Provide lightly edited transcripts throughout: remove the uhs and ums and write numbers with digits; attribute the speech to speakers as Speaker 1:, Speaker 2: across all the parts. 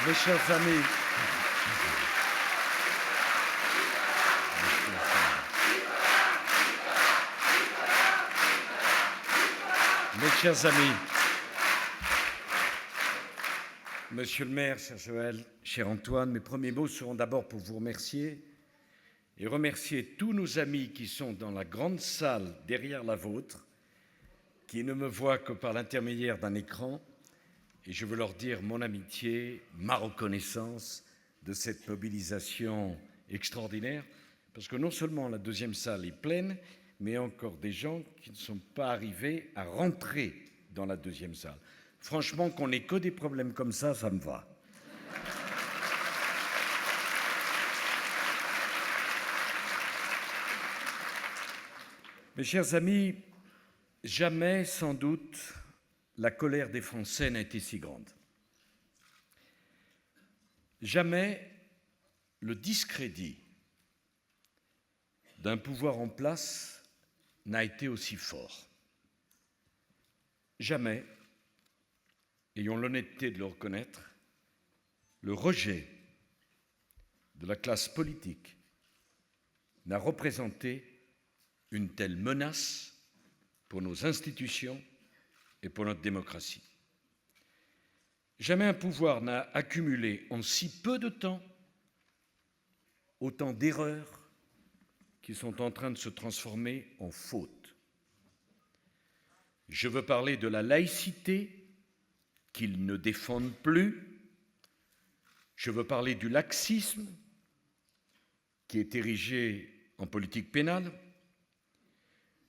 Speaker 1: Mes chers amis, Monsieur le maire, cher Joël, cher Antoine, mes premiers mots seront d'abord pour vous remercier et remercier tous nos amis qui sont dans la grande salle derrière la vôtre, qui ne me voient que par l'intermédiaire d'un écran, et je veux leur dire mon amitié, ma reconnaissance de cette mobilisation extraordinaire, parce que non seulement la deuxième salle est pleine, mais encore des gens qui ne sont pas arrivés à rentrer dans la deuxième salle. Franchement, qu'on n'ait que des problèmes comme ça me va. Mes chers amis, jamais, sans doute, la colère des Français n'a été si grande. Jamais le discrédit d'un pouvoir en place n'a été aussi fort. Jamais, ayons l'honnêteté de le reconnaître, le rejet de la classe politique n'a représenté une telle menace pour nos institutions et pour notre démocratie. Jamais un pouvoir n'a accumulé en si peu de temps autant d'erreurs qui sont en train de se transformer en fautes. Je veux parler de la laïcité qu'ils ne défendent plus. Je veux parler du laxisme qui est érigé en politique pénale.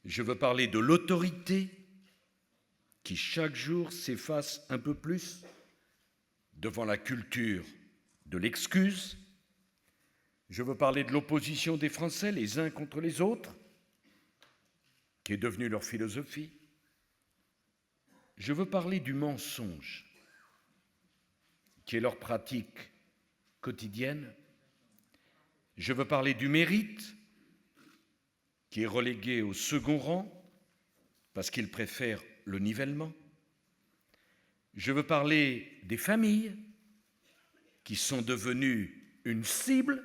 Speaker 1: Je veux parler de l'autorité qui chaque jour s'efface un peu plus devant la culture de l'excuse. Je veux parler de l'opposition des Français les uns contre les autres, qui est devenue leur philosophie. Je veux parler du mensonge, qui est leur pratique quotidienne. Je veux parler du mérite, qui est relégué au second rang, parce qu'ils préfèrent le nivellement. Je veux parler des familles, qui sont devenues une cible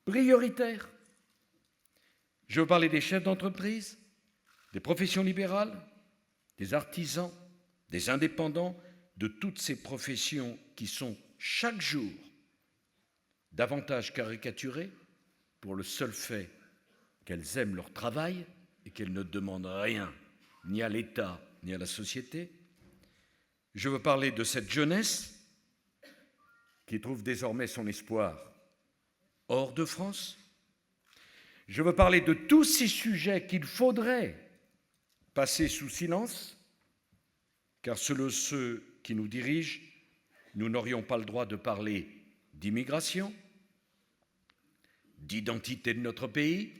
Speaker 1: prioritaire. Je veux parler des chefs d'entreprise, des professions libérales, des artisans, des indépendants, de toutes ces professions qui sont chaque jour davantage caricaturées pour le seul fait qu'elles aiment leur travail et qu'elles ne demandent rien, ni à l'État, ni à la société. Je veux parler de cette jeunesse qui trouve désormais son espoir hors de France. Je veux parler de tous ces sujets qu'il faudrait passer sous silence, car selon ceux qui nous dirigent, nous n'aurions pas le droit de parler d'immigration, d'identité de notre pays,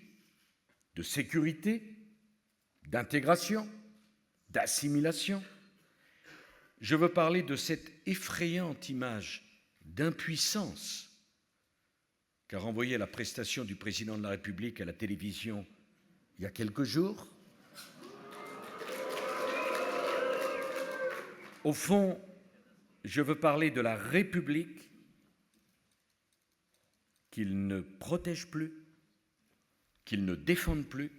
Speaker 1: de sécurité, d'intégration, d'assimilation. Je veux parler de cette effrayante image d'impuissance qu'a renvoyée la prestation du président de la République à la télévision il y a quelques jours. Au fond, je veux parler de la République qu'ils ne protègent plus, qu'ils ne défendent plus,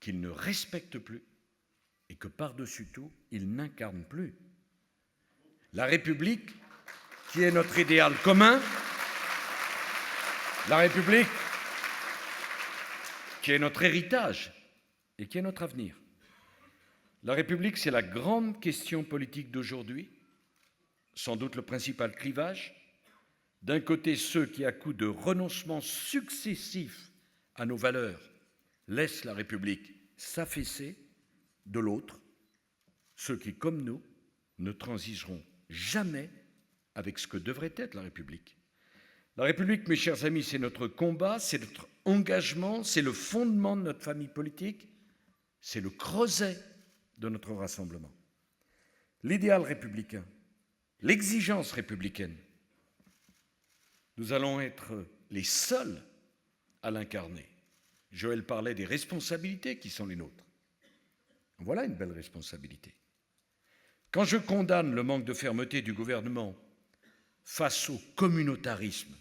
Speaker 1: qu'ils ne respectent plus et que par-dessus tout, ils n'incarnent plus. La République qui est notre idéal commun, la République qui est notre héritage et qui est notre avenir. La République, c'est la grande question politique d'aujourd'hui, sans doute le principal clivage. D'un côté, ceux qui, à coups de renoncements successifs à nos valeurs, laissent la République s'affaisser. De l'autre, ceux qui, comme nous, ne transigeront jamais avec ce que devrait être la République. La République, mes chers amis, c'est notre combat, c'est notre engagement, c'est le fondement de notre famille politique, c'est le creuset de notre rassemblement. L'idéal républicain, l'exigence républicaine, nous allons être les seuls à l'incarner. Joël parlait des responsabilités qui sont les nôtres. Voilà une belle responsabilité. Quand je condamne le manque de fermeté du gouvernement face au communautarisme.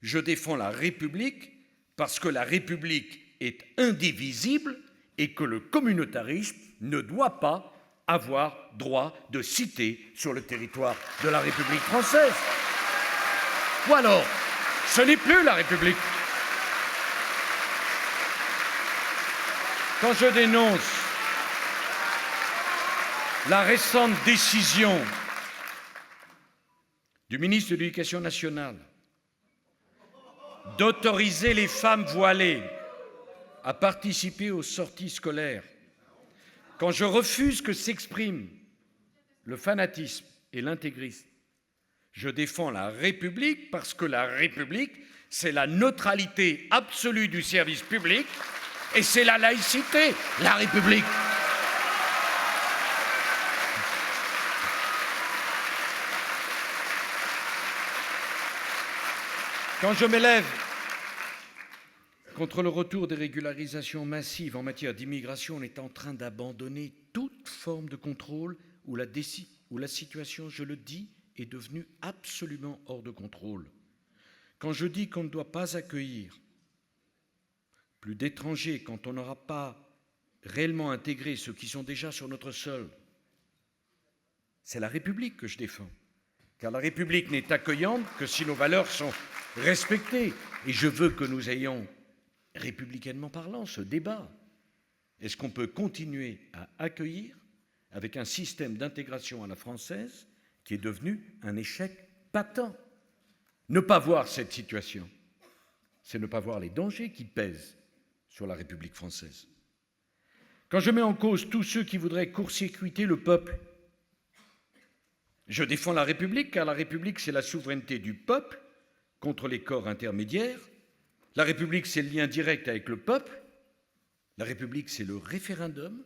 Speaker 1: Je défends la République parce que la République est indivisible et que le communautarisme ne doit pas avoir droit de cité sur le territoire de la République française. Ou alors, ce n'est plus la République. Quand je dénonce la récente décision du ministre de l'Éducation nationale d'autoriser les femmes voilées à participer aux sorties scolaires, quand je refuse que s'expriment le fanatisme et l'intégrisme, je défends la République parce que la République, c'est la neutralité absolue du service public et c'est la laïcité, la République. Quand je m'élève contre le retour des régularisations massives en matière d'immigration, on est en train d'abandonner toute forme de contrôle où la situation, je le dis, est devenue absolument hors de contrôle. Quand je dis qu'on ne doit pas accueillir plus d'étrangers quand on n'aura pas réellement intégré ceux qui sont déjà sur notre sol, c'est la République que je défends. Car la République n'est accueillante que si nos valeurs sont respectées. Et je veux que nous ayons, républicainement parlant, ce débat. Est-ce qu'on peut continuer à accueillir avec un système d'intégration à la française qui est devenu un échec patent? Ne pas voir cette situation, c'est ne pas voir les dangers qui pèsent sur la République française. Quand je mets en cause tous ceux qui voudraient court-circuiter le peuple, je défends la République, car la République, c'est la souveraineté du peuple contre les corps intermédiaires. La République, c'est le lien direct avec le peuple. La République, c'est le référendum,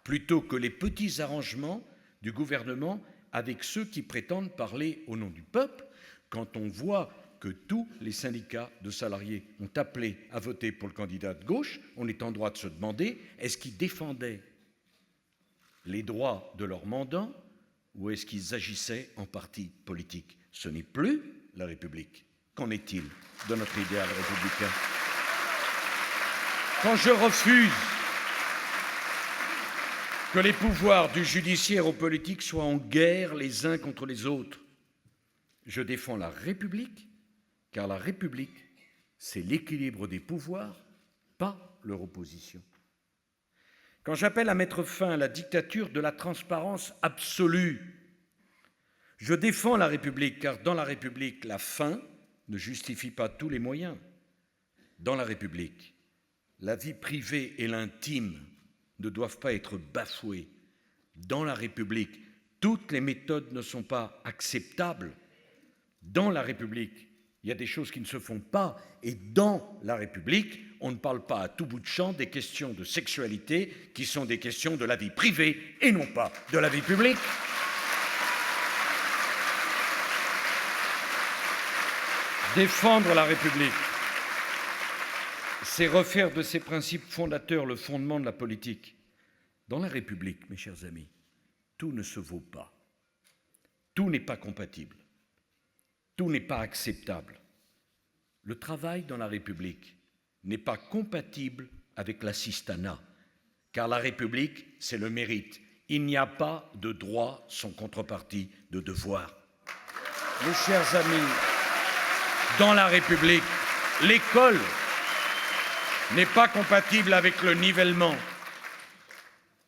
Speaker 1: plutôt que les petits arrangements du gouvernement avec ceux qui prétendent parler au nom du peuple. Quand on voit que tous les syndicats de salariés ont appelé à voter pour le candidat de gauche, on est en droit de se demander, est-ce qu'ils défendaient les droits de leurs mandants ou est-ce qu'ils agissaient en parti politique? Ce n'est plus la République. Qu'en est-il de notre idéal républicain? Quand je refuse que les pouvoirs du judiciaire au politique soient en guerre les uns contre les autres, je défends la République, car la République, c'est l'équilibre des pouvoirs, pas leur opposition. Quand j'appelle à mettre fin à la dictature de la transparence absolue, je défends la République, car dans la République, la fin ne justifie pas tous les moyens. Dans la République, la vie privée et l'intime ne doivent pas être bafouées. Dans la République, toutes les méthodes ne sont pas acceptables. Dans la République, il y a des choses qui ne se font pas. Et dans la République, on ne parle pas à tout bout de champ des questions de sexualité qui sont des questions de la vie privée et non pas de la vie publique. Défendre la République, c'est refaire de ses principes fondateurs le fondement de la politique. Dans la République, mes chers amis, tout ne se vaut pas. Tout n'est pas compatible. Tout n'est pas acceptable. Le travail dans la République n'est pas compatible avec l'assistanat, car la République, c'est le mérite. Il n'y a pas de droit sans contrepartie de devoir. Mes chers amis, dans la République, l'école n'est pas compatible avec le nivellement,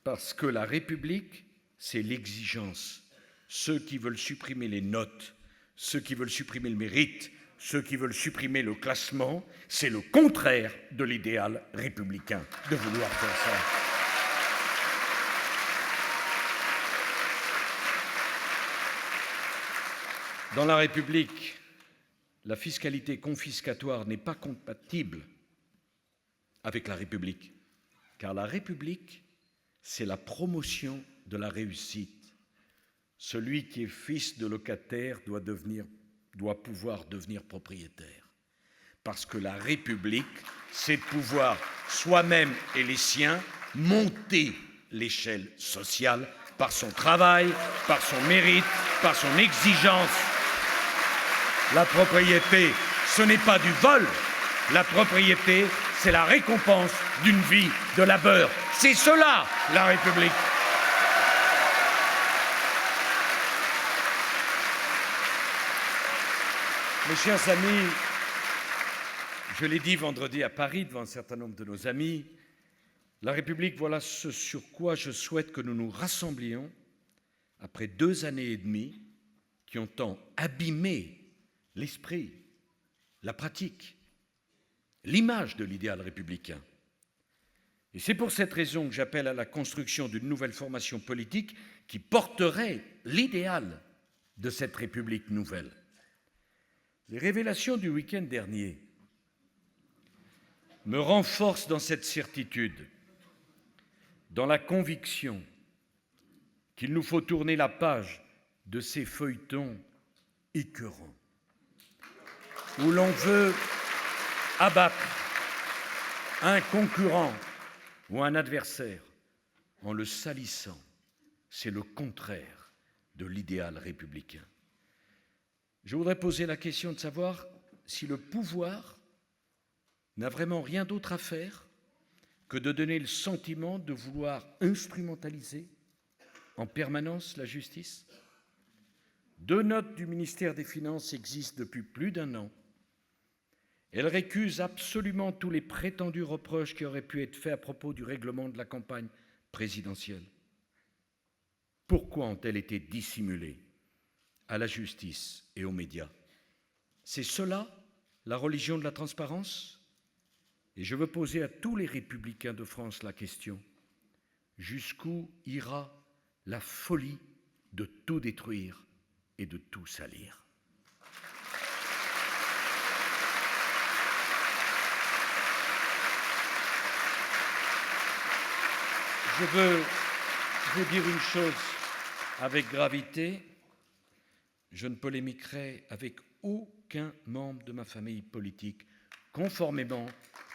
Speaker 1: parce que la République, c'est l'exigence. Ceux qui veulent supprimer les notes, ceux qui veulent supprimer le mérite, ceux qui veulent supprimer le classement, c'est le contraire de l'idéal républicain de vouloir faire ça. Dans la République, la fiscalité confiscatoire n'est pas compatible avec la République, car la République, c'est la promotion de la réussite. Celui qui est fils de locataire doit pouvoir devenir propriétaire. Parce que la République, c'est de pouvoir soi-même et les siens monter l'échelle sociale par son travail, par son mérite, par son exigence La propriété, ce n'est pas du vol. La propriété, c'est la récompense d'une vie de labeur. C'est cela, la République. Mes chers amis, je l'ai dit vendredi à Paris devant un certain nombre de nos amis, la République, voilà ce sur quoi je souhaite que nous nous rassemblions après 2 années et demie qui ont tant abîmé l'esprit, la pratique, l'image de l'idéal républicain. Et c'est pour cette raison que j'appelle à la construction d'une nouvelle formation politique qui porterait l'idéal de cette République nouvelle. Les révélations du week-end dernier me renforcent dans cette certitude, dans la conviction qu'il nous faut tourner la page de ces feuilletons écœurants, où l'on veut abattre un concurrent ou un adversaire en le salissant. C'est le contraire de l'idéal républicain. Je voudrais poser la question de savoir si le pouvoir n'a vraiment rien d'autre à faire que de donner le sentiment de vouloir instrumentaliser en permanence la justice. 2 notes du ministère des Finances existent depuis plus d'1 an. Elles récusent absolument tous les prétendus reproches qui auraient pu être faits à propos du règlement de la campagne présidentielle. Pourquoi ont-elles été dissimulées à la justice et aux médias? C'est cela, la religion de la transparence? Et je veux poser à tous les républicains de France la question. Jusqu'où ira la folie de tout détruire et de tout salir? Je veux vous dire une chose avec gravité. Je ne polémiquerai avec aucun membre de ma famille politique, conformément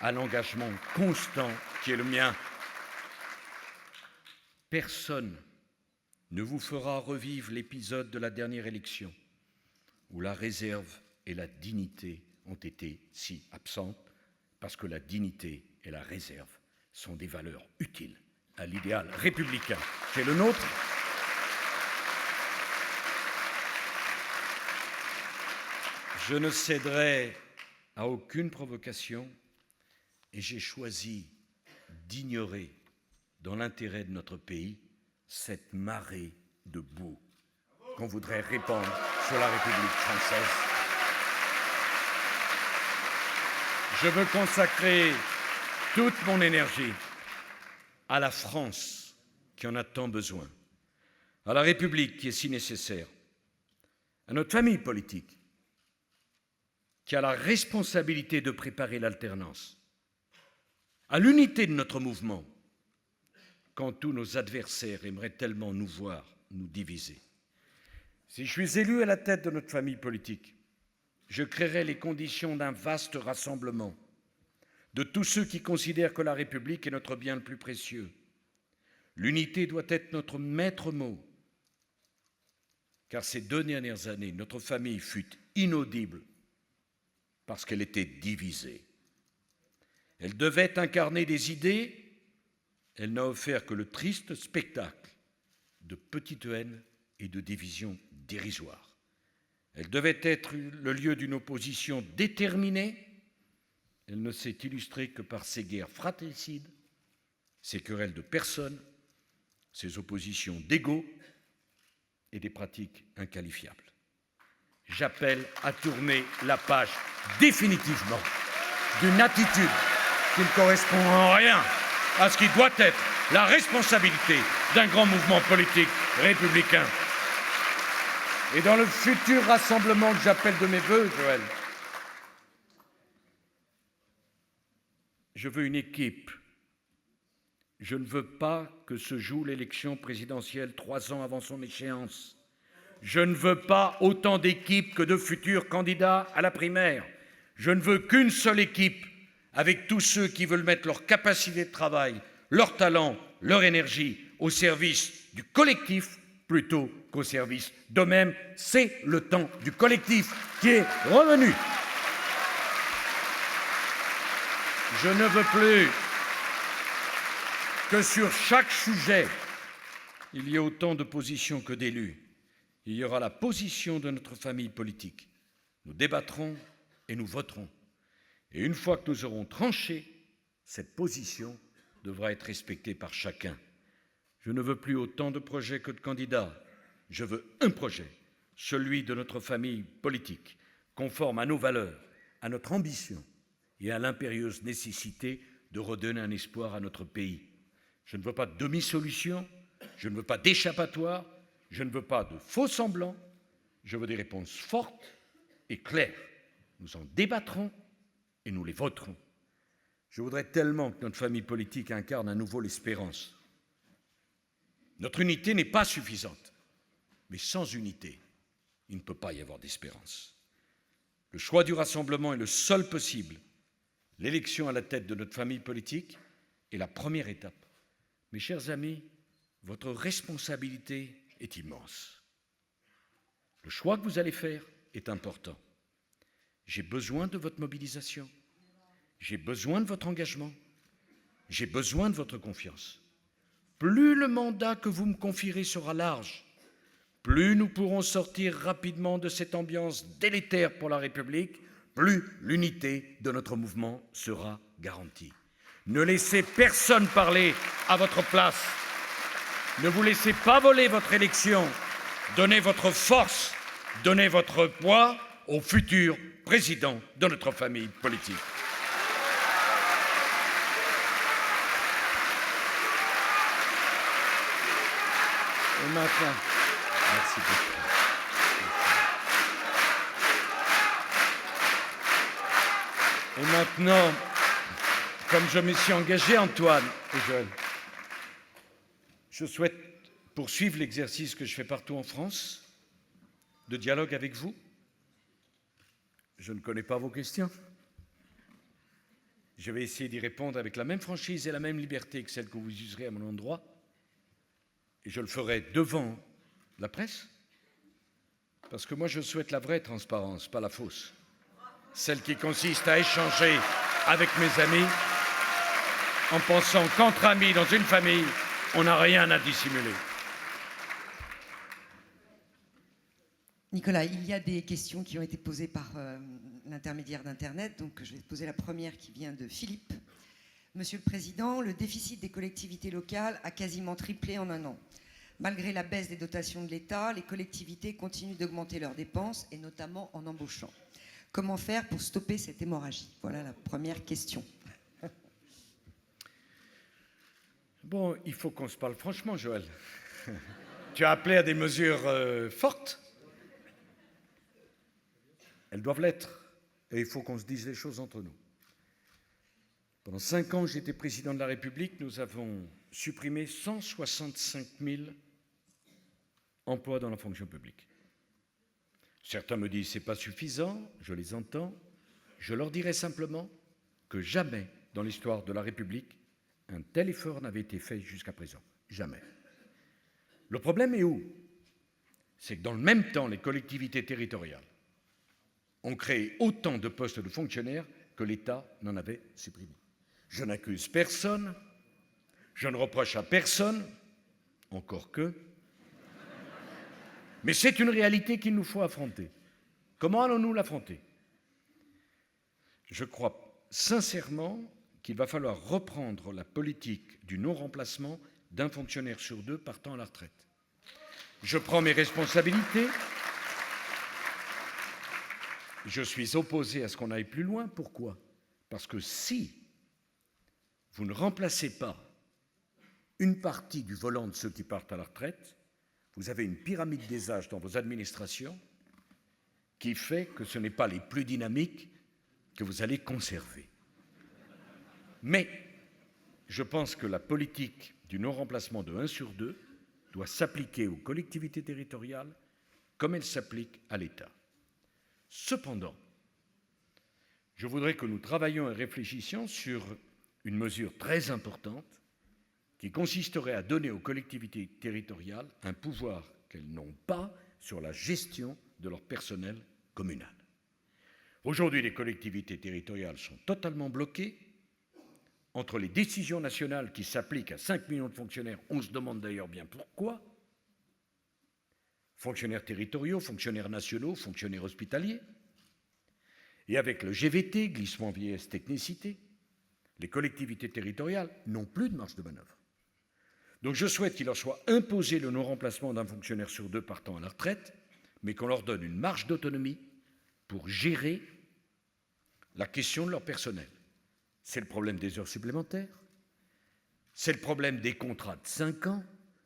Speaker 1: à l'engagement constant qui est le mien. Personne ne vous fera revivre l'épisode de la dernière élection où la réserve et la dignité ont été si absentes, parce que la dignité et la réserve sont des valeurs utiles à l'idéal républicain qui est le nôtre. Je ne céderai à aucune provocation et j'ai choisi d'ignorer, dans l'intérêt de notre pays, cette marée de boue qu'on voudrait répandre sur la République française. Je veux consacrer toute mon énergie à la France qui en a tant besoin, à la République qui est si nécessaire, à notre famille politique qui a la responsabilité de préparer l'alternance, à l'unité de notre mouvement, quand tous nos adversaires aimeraient tellement nous voir nous diviser. Si je suis élu à la tête de notre famille politique, je créerai les conditions d'un vaste rassemblement de tous ceux qui considèrent que la République est notre bien le plus précieux. L'unité doit être notre maître mot, car ces 2 dernières années, notre famille fut inaudible parce qu'elle était divisée. Elle devait incarner des idées, elle n'a offert que le triste spectacle de petite haine et de divisions dérisoires. Elle devait être le lieu d'une opposition déterminée, elle ne s'est illustrée que par ses guerres fratricides, ses querelles de personnes, ses oppositions d'ego et des pratiques inqualifiables. J'appelle à tourner la page définitivement d'une attitude qui ne correspond en rien à ce qui doit être la responsabilité d'un grand mouvement politique républicain. Et dans le futur rassemblement que j'appelle de mes vœux, Joël, je veux une équipe. Je ne veux pas que se joue l'élection présidentielle 3 ans avant son échéance. Je ne veux pas autant d'équipes que de futurs candidats à la primaire. Je ne veux qu'une seule équipe avec tous ceux qui veulent mettre leur capacité de travail, leur talent, leur énergie au service du collectif plutôt qu'au service d'eux-mêmes. C'est le temps du collectif qui est revenu. Je ne veux plus que sur chaque sujet, il y ait autant de positions que d'élus. Il y aura la position de notre famille politique. Nous débattrons et nous voterons. Et une fois que nous aurons tranché, cette position devra être respectée par chacun. Je ne veux plus autant de projets que de candidats. Je veux un projet, celui de notre famille politique, conforme à nos valeurs, à notre ambition et à l'impérieuse nécessité de redonner un espoir à notre pays. Je ne veux pas de demi-solution, je ne veux pas d'échappatoire, je ne veux pas de faux semblants, je veux des réponses fortes et claires. Nous en débattrons et nous les voterons. Je voudrais tellement que notre famille politique incarne à nouveau l'espérance. Notre unité n'est pas suffisante, mais sans unité, il ne peut pas y avoir d'espérance. Le choix du rassemblement est le seul possible. L'élection à la tête de notre famille politique est la première étape. Mes chers amis, votre responsabilité est immense. Le choix que vous allez faire est important. J'ai besoin de votre mobilisation. J'ai besoin de votre engagement. J'ai besoin de votre confiance. Plus le mandat que vous me confierez sera large, plus nous pourrons sortir rapidement de cette ambiance délétère pour la République, plus l'unité de notre mouvement sera garantie. Ne laissez personne parler à votre place. Ne vous laissez pas voler votre élection. Donnez votre force, donnez votre poids au futur président de notre famille politique. Et maintenant, merci beaucoup. Et maintenant, comme je me suis engagé, Antoine et Joël, je souhaite poursuivre l'exercice que je fais partout en France, de dialogue avec vous. Je ne connais pas vos questions. Je vais essayer d'y répondre avec la même franchise et la même liberté que celle que vous userez à mon endroit. Et je le ferai devant la presse, parce que moi je souhaite la vraie transparence, pas la fausse. Celle qui consiste à échanger avec mes amis en pensant qu'entre amis dans une famille, on n'a rien à dissimuler.
Speaker 2: Nicolas, il y a des questions qui ont été posées par l'intermédiaire d'Internet, donc je vais te poser la première qui vient de Philippe. Monsieur le Président, le déficit des collectivités locales a quasiment triplé en un an. Malgré la baisse des dotations de l'État, les collectivités continuent d'augmenter leurs dépenses, et notamment en embauchant. Comment faire pour stopper cette hémorragie? Voilà la première question.
Speaker 1: Bon, il faut qu'on se parle franchement, Joël. Tu as appelé à des mesures fortes. Elles doivent l'être. Et il faut qu'on se dise les choses entre nous. Pendant 5 ans, j'étais président de la République. Nous avons supprimé 165 000 emplois dans la fonction publique. Certains me disent que ce n'est pas suffisant, je les entends. Je leur dirai simplement que jamais dans l'histoire de la République, un tel effort n'avait été fait jusqu'à présent. Jamais. Le problème est où? C'est que dans le même temps, les collectivités territoriales ont créé autant de postes de fonctionnaires que l'État n'en avait supprimé. Je n'accuse personne, je ne reproche à personne, encore que, mais c'est une réalité qu'il nous faut affronter. Comment allons-nous l'affronter? Je crois sincèrement qu'il va falloir reprendre la politique du non-remplacement d'un fonctionnaire sur 2 partant à la retraite. Je prends mes responsabilités. Je suis opposé à ce qu'on aille plus loin. Pourquoi? Parce que si vous ne remplacez pas une partie du volant de ceux qui partent à la retraite, vous avez une pyramide des âges dans vos administrations qui fait que ce n'est pas les plus dynamiques que vous allez conserver. Mais je pense que la politique du non-remplacement de 1 sur 2 doit s'appliquer aux collectivités territoriales comme elle s'applique à l'État. Cependant, je voudrais que nous travaillions et réfléchissions sur une mesure très importante qui consisterait à donner aux collectivités territoriales un pouvoir qu'elles n'ont pas sur la gestion de leur personnel communal. Aujourd'hui, les collectivités territoriales sont totalement bloquées entre les décisions nationales qui s'appliquent à 5 millions de fonctionnaires, on se demande d'ailleurs bien pourquoi, fonctionnaires territoriaux, fonctionnaires nationaux, fonctionnaires hospitaliers, et avec le GVT, glissement vieillesse technicité, les collectivités territoriales n'ont plus de marge de manœuvre. Donc je souhaite qu'il leur soit imposé le non-remplacement d'un fonctionnaire sur 2 partant à la retraite, mais qu'on leur donne une marge d'autonomie pour gérer la question de leur personnel. C'est le problème des heures supplémentaires, c'est le problème des contrats de 5 ans.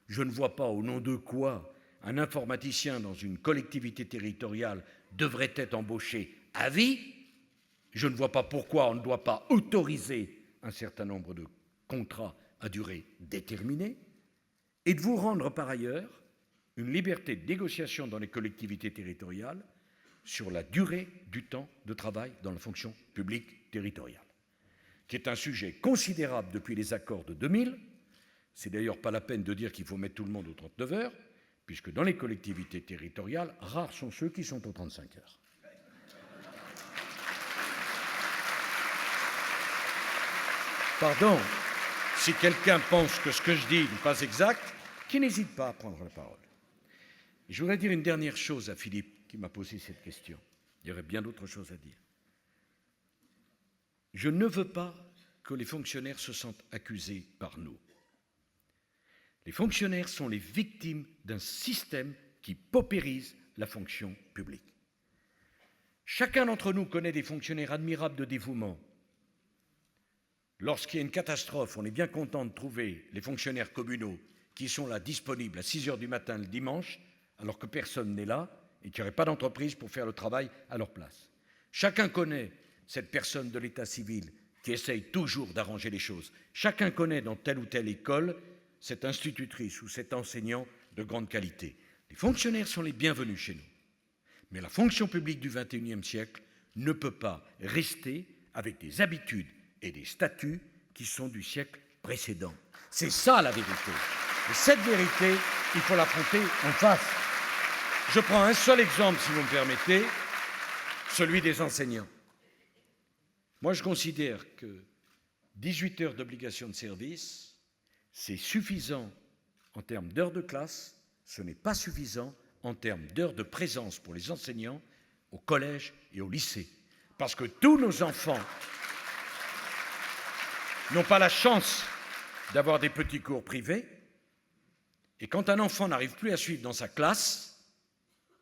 Speaker 1: Je ne vois pas au nom de quoi un informaticien dans une collectivité territoriale devrait être embauché à vie. Je ne vois pas pourquoi on ne doit pas autoriser un certain nombre de contrats à durée déterminée et de vous rendre par ailleurs une liberté de négociation dans les collectivités territoriales sur la durée du temps de travail dans la fonction publique territoriale, qui est un sujet considérable depuis les accords de 2000. C'est d'ailleurs pas la peine de dire qu'il faut mettre tout le monde aux 39 heures, puisque dans les collectivités territoriales, rares sont ceux qui sont aux 35 heures. Pardon, si quelqu'un pense que ce que je dis n'est pas exact, qu'il n'hésite pas à prendre la parole. Je voudrais dire une dernière chose à Philippe, qui m'a posé cette question. Il y aurait bien d'autres choses à dire. Je ne veux pas que les fonctionnaires se sentent accusés par nous. Les fonctionnaires sont les victimes d'un système qui paupérise la fonction publique. Chacun d'entre nous connaît des fonctionnaires admirables de dévouement. Lorsqu'il y a une catastrophe, on est bien content de trouver les fonctionnaires communaux qui sont là disponibles à 6 heures du matin le dimanche, alors que personne n'est là et qu'il n'y aurait pas d'entreprise pour faire le travail à leur place. Chacun connaît cette personne de l'état civil qui essaye toujours d'arranger les choses. Chacun connaît dans telle ou telle école cette institutrice ou cet enseignant de grande qualité. Les fonctionnaires sont les bienvenus chez nous. Mais la fonction publique du XXIe siècle ne peut pas rester avec des habitudes et des statuts qui sont du siècle précédent. C'est ça la vérité. Et cette vérité, il faut l'affronter en face. Je prends un seul exemple, si vous me permettez, celui des enseignants. Moi, je considère que 18 heures d'obligation de service, c'est suffisant en termes d'heures de classe, ce n'est pas suffisant en termes d'heures de présence pour les enseignants au collège et au lycée. Parce que tous nos enfants n'ont pas la chance d'avoir des petits cours privés, et quand un enfant n'arrive plus à suivre dans sa classe,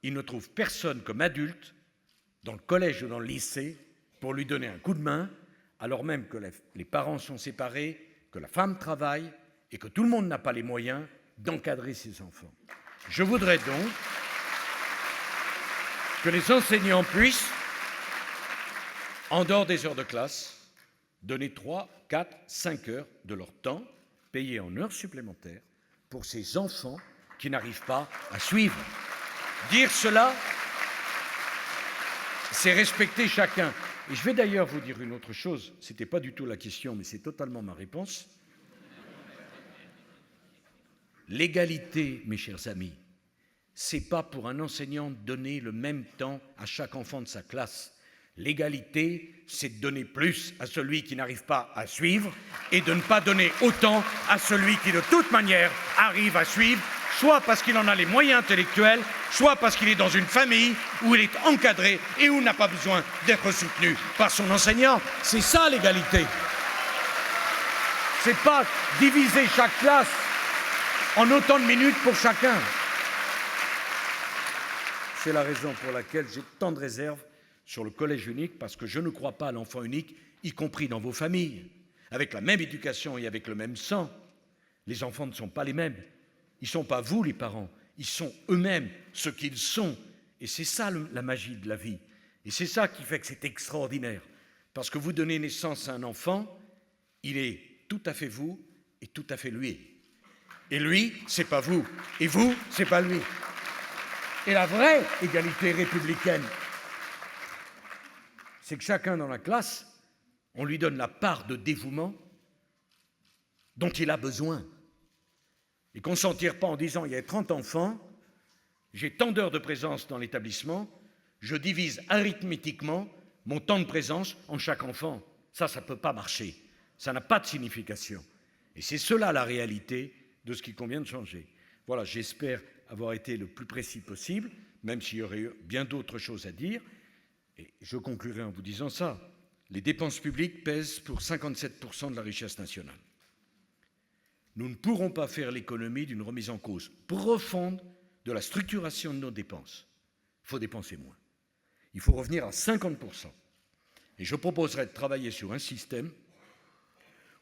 Speaker 1: il ne trouve personne comme adulte dans le collège ou dans le lycée pour lui donner un coup de main, alors même que les parents sont séparés, que la femme travaille et que tout le monde n'a pas les moyens d'encadrer ses enfants. Je voudrais donc que les enseignants puissent, en dehors des heures de classe, donner 3, 4, 5 heures de leur temps, payés en heures supplémentaires, pour ces enfants qui n'arrivent pas à suivre. Dire cela, c'est respecter chacun. Et je vais d'ailleurs vous dire une autre chose, ce n'était pas du tout la question, mais c'est totalement ma réponse. L'égalité, mes chers amis, ce n'est pas pour un enseignant de donner le même temps à chaque enfant de sa classe. L'égalité, c'est de donner plus à celui qui n'arrive pas à suivre et de ne pas donner autant à celui qui, de toute manière, arrive à suivre, soit parce qu'il en a les moyens intellectuels, soit parce qu'il est dans une famille où il est encadré et où il n'a pas besoin d'être soutenu par son enseignant. C'est ça l'égalité. C'est pas diviser chaque classe en autant de minutes pour chacun. C'est la raison pour laquelle j'ai tant de réserves sur le collège unique, parce que je ne crois pas à l'enfant unique, y compris dans vos familles. Avec la même éducation et avec le même sang, les enfants ne sont pas les mêmes. Ils ne sont pas vous, les parents. Ils sont eux-mêmes ce qu'ils sont. Et c'est ça la magie de la vie. Et c'est ça qui fait que c'est extraordinaire. Parce que vous donnez naissance à un enfant, il est tout à fait vous et tout à fait lui. Et lui, c'est pas vous. Et vous, c'est pas lui. Et la vraie égalité républicaine, c'est que chacun dans la classe, on lui donne la part de dévouement dont il a besoin. Et qu'on ne s'en tire pas en disant il y a 30 enfants, j'ai tant d'heures de présence dans l'établissement, je divise arithmétiquement mon temps de présence en chaque enfant. Ça ne peut pas marcher. Ça n'a pas de signification. Et c'est cela la réalité de ce qui convient de changer. Voilà, j'espère avoir été le plus précis possible, même s'il y aurait eu bien d'autres choses à dire. Et je conclurai en vous disant ça. Les dépenses publiques pèsent pour 57% de la richesse nationale. Nous ne pourrons pas faire l'économie d'une remise en cause profonde de la structuration de nos dépenses. Il faut dépenser moins. Il faut revenir à 50%. Et je proposerai de travailler sur un système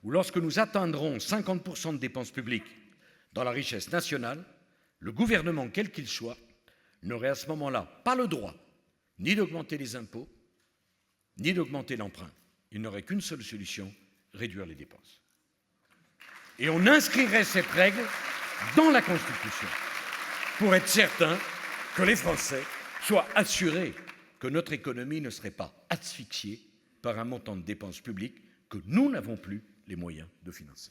Speaker 1: où lorsque nous atteindrons 50% de dépenses publiques dans la richesse nationale, le gouvernement, quel qu'il soit, n'aurait à ce moment-là pas le droit ni d'augmenter les impôts, ni d'augmenter l'emprunt. Il n'aurait qu'une seule solution, réduire les dépenses. Et on inscrirait cette règle dans la Constitution pour être certain que les Français soient assurés que notre économie ne serait pas asphyxiée par un montant de dépenses publiques que nous n'avons plus les moyens de financer.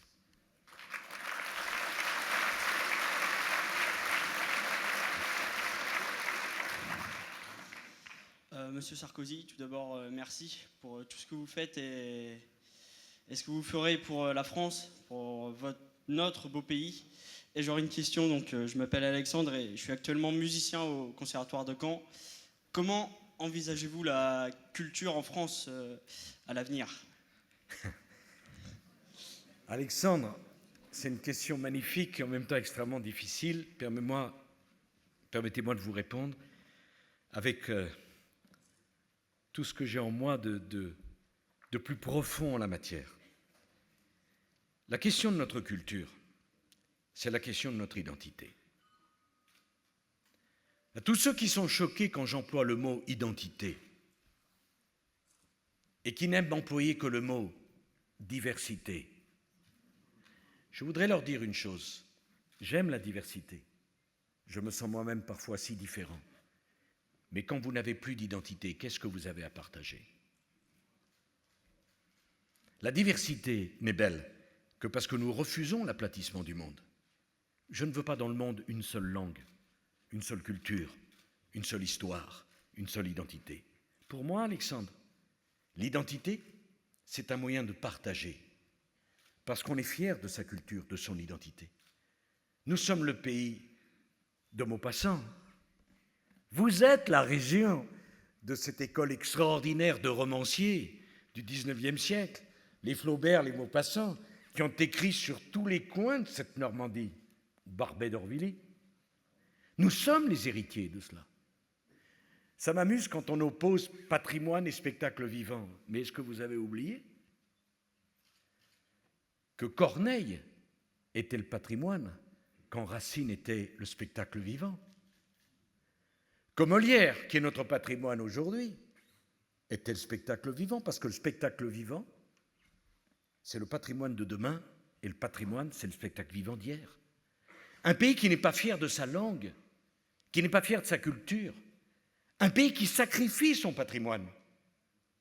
Speaker 3: Monsieur Sarkozy, tout d'abord, merci pour tout ce que vous faites et ce que vous ferez pour la France, pour notre beau pays. Et j'aurais une question, donc je m'appelle Alexandre et je suis actuellement musicien au Conservatoire de Caen. Comment envisagez-vous la culture en France à l'avenir ?
Speaker 1: Alexandre, c'est une question magnifique et en même temps extrêmement difficile. Permettez-moi de vous répondre avec tout ce que j'ai en moi de plus profond en la matière. La question de notre culture, c'est la question de notre identité. À tous ceux qui sont choqués quand j'emploie le mot « identité » et qui n'aiment employer que le mot « diversité », je voudrais leur dire une chose. J'aime la diversité. Je me sens moi-même parfois si différent. Mais quand vous n'avez plus d'identité, qu'est-ce que vous avez à partager ? La diversité n'est belle que parce que nous refusons l'aplatissement du monde. Je ne veux pas dans le monde une seule langue, une seule culture, une seule histoire, une seule identité. Pour moi, Alexandre, l'identité, c'est un moyen de partager, parce qu'on est fier de sa culture, de son identité. Nous sommes le pays de Maupassant. Vous êtes la région de cette école extraordinaire de romanciers du XIXe siècle, les Flaubert, les Maupassant, qui ont écrit sur tous les coins de cette Normandie, Barbey d'Aurevilly. Nous sommes les héritiers de cela. Ça m'amuse quand on oppose patrimoine et spectacle vivant. Mais est-ce que vous avez oublié que Corneille était le patrimoine quand Racine était le spectacle vivant? Que Molière, qui est notre patrimoine aujourd'hui, était le spectacle vivant, parce que le spectacle vivant, c'est le patrimoine de demain, et le patrimoine, c'est le spectacle vivant d'hier. Un pays qui n'est pas fier de sa langue, qui n'est pas fier de sa culture, un pays qui sacrifie son patrimoine,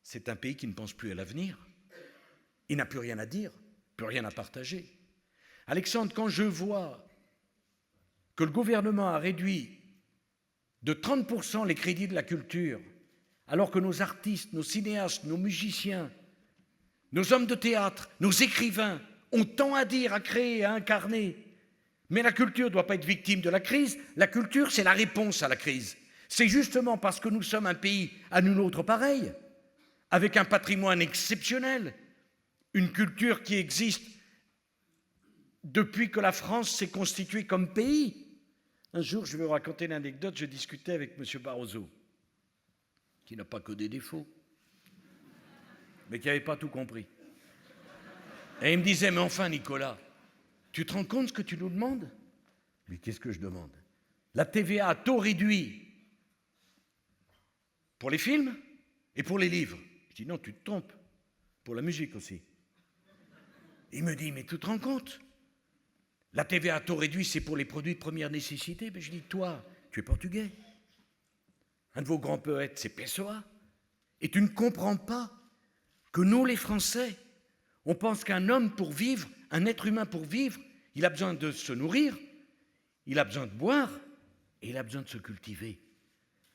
Speaker 1: c'est un pays qui ne pense plus à l'avenir. Il n'a plus rien à dire, plus rien à partager. Alexandre, quand je vois que le gouvernement a réduit de 30% les crédits de la culture, alors que nos artistes, nos cinéastes, nos musiciens, nos hommes de théâtre, nos écrivains ont tant à dire, à créer, à incarner. Mais la culture ne doit pas être victime de la crise. La culture, c'est la réponse à la crise. C'est justement parce que nous sommes un pays à nul autre pareil, avec un patrimoine exceptionnel, une culture qui existe depuis que la France s'est constituée comme pays. Un jour, je vais vous raconter une anecdote, je discutais avec M. Barroso, qui n'a pas que des défauts, mais qui n'avait pas tout compris. Et il me disait, mais enfin Nicolas, tu te rends compte ce que tu nous demandes ? Mais qu'est-ce que je demande ? La TVA à taux réduit pour les films et pour les livres. Je dis, non, tu te trompes, pour la musique aussi. Il me dit, mais tu te rends compte ? La TVA à taux réduit, c'est pour les produits de première nécessité. Mais je dis, toi, tu es portugais. Un de vos grands poètes, c'est Pessoa. Et tu ne comprends pas que nous, les Français, on pense qu'un homme pour vivre, un être humain pour vivre, il a besoin de se nourrir, il a besoin de boire et il a besoin de se cultiver.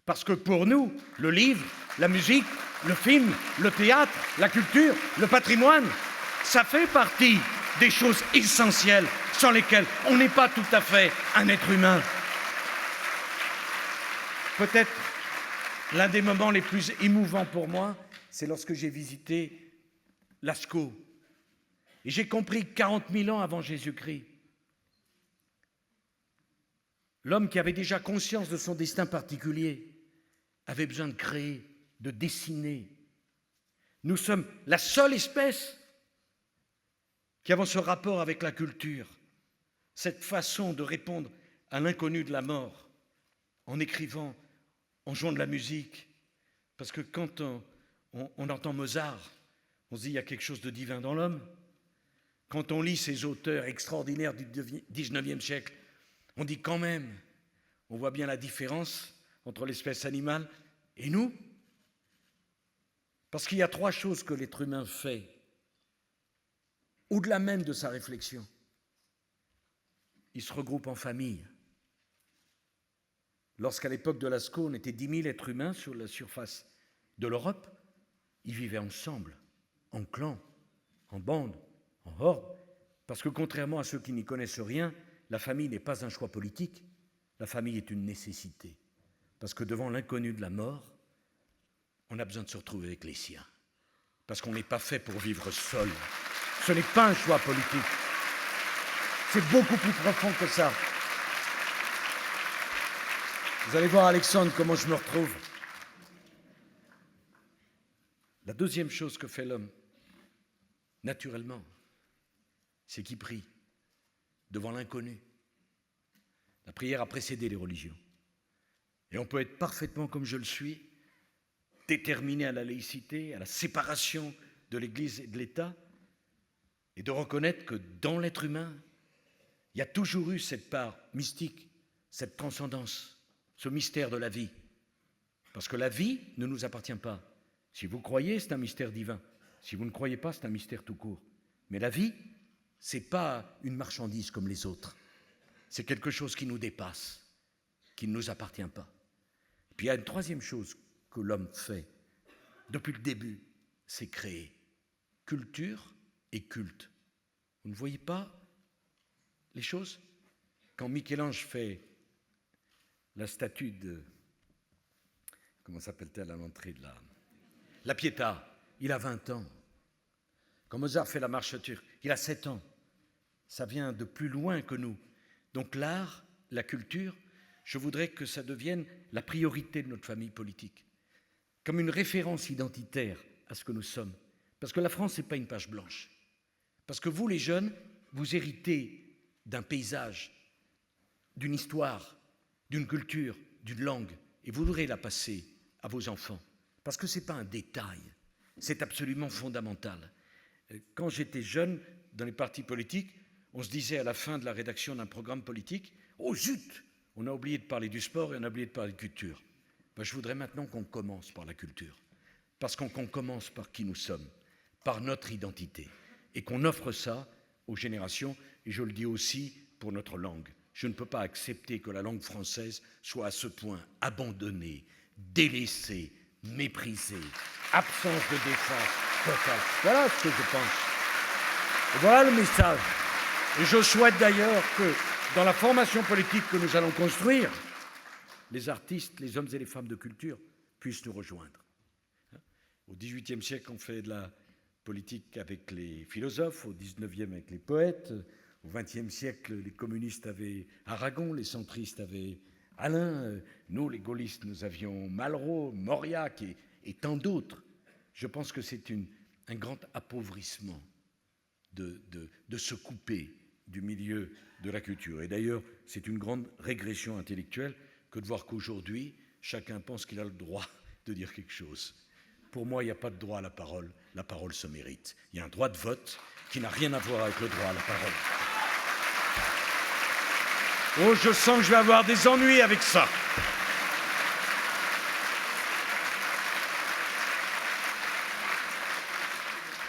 Speaker 1: Parce que pour nous, le livre, la musique, le film, le théâtre, la culture, le patrimoine, ça fait partie des choses essentielles sans lesquelles on n'est pas tout à fait un être humain. Peut-être l'un des moments les plus émouvants pour moi, c'est lorsque j'ai visité Lascaux. Et j'ai compris que 40 000 ans avant Jésus-Christ, l'homme qui avait déjà conscience de son destin particulier avait besoin de créer, de dessiner. Nous sommes la seule espèce qui avons ce rapport avec la culture, cette façon de répondre à l'inconnu de la mort, en écrivant, en jouant de la musique. Parce que quand on entend Mozart, on se dit il y a quelque chose de divin dans l'homme. Quand on lit ces auteurs extraordinaires du XIXe siècle, on dit quand même, on voit bien la différence entre l'espèce animale et nous. Parce qu'il y a 3 choses que l'être humain fait, au-delà même de sa réflexion. Il se regroupe en famille. Lorsqu'à l'époque de Lascaux, on était 10 000 êtres humains sur la surface de l'Europe, ils vivaient ensemble, en clan, en bande, en horde, parce que contrairement à ceux qui n'y connaissent rien, la famille n'est pas un choix politique, la famille est une nécessité. Parce que devant l'inconnu de la mort, on a besoin de se retrouver avec les siens. Parce qu'on n'est pas fait pour vivre seul. Ce n'est pas un choix politique. C'est beaucoup plus profond que ça. Vous allez voir, Alexandre, comment je me retrouve. La deuxième chose que fait l'homme, naturellement, c'est qu'il prie devant l'inconnu. La prière a précédé les religions. Et on peut être parfaitement comme je le suis, déterminé à la laïcité, à la séparation de l'Église et de l'État, et de reconnaître que dans l'être humain, il y a toujours eu cette part mystique, cette transcendance, ce mystère de la vie. Parce que la vie ne nous appartient pas. Si vous croyez, c'est un mystère divin. Si vous ne croyez pas, c'est un mystère tout court. Mais la vie, ce n'est pas une marchandise comme les autres. C'est quelque chose qui nous dépasse, qui ne nous appartient pas. Puis il y a une troisième chose que l'homme fait depuis le début, c'est créer culture et culte. Vous ne voyez pas les choses? Quand Michel-Ange fait la statue de... Comment s'appelle-t-elle à l'entrée de la Pietà, il a 20 ans. Quand Mozart fait la marche turque, il a 7 ans. Ça vient de plus loin que nous. Donc l'art, la culture, je voudrais que ça devienne la priorité de notre famille politique, comme une référence identitaire à ce que nous sommes. Parce que la France, ce n'est pas une page blanche. Parce que vous, les jeunes, vous héritez d'un paysage, d'une histoire, d'une culture, d'une langue, et vous voudrez la passer à vos enfants. Parce que ce n'est pas un détail, c'est absolument fondamental. Quand j'étais jeune, dans les partis politiques, on se disait à la fin de la rédaction d'un programme politique, « Oh zut, on a oublié de parler du sport et on a oublié de parler de culture. » Ben, je voudrais maintenant qu'on commence par la culture, parce qu'on commence par qui nous sommes, par notre identité, et qu'on offre ça aux générations, et je le dis aussi pour notre langue. Je ne peux pas accepter que la langue française soit à ce point abandonnée, délaissée, méprisée, absence de défense totale. Voilà ce que je pense. Et voilà le message. Et je souhaite d'ailleurs que dans la formation politique que nous allons construire, les artistes, les hommes et les femmes de culture puissent nous rejoindre. Au XVIIIe siècle, on fait de la politique avec les philosophes, au XIXe avec les poètes, au XXe siècle, les communistes avaient Aragon, les centristes avaient Alain, nous, les gaullistes, nous avions Malraux, Mauriac et tant d'autres. Je pense que c'est un grand appauvrissement de se couper du milieu de la culture. Et d'ailleurs, c'est une grande régression intellectuelle que de voir qu'aujourd'hui, chacun pense qu'il a le droit de dire quelque chose. Pour moi, il n'y a pas de droit à la parole se mérite. Il y a un droit de vote qui n'a rien à voir avec le droit à la parole. Oh, je sens que je vais avoir des ennuis avec ça.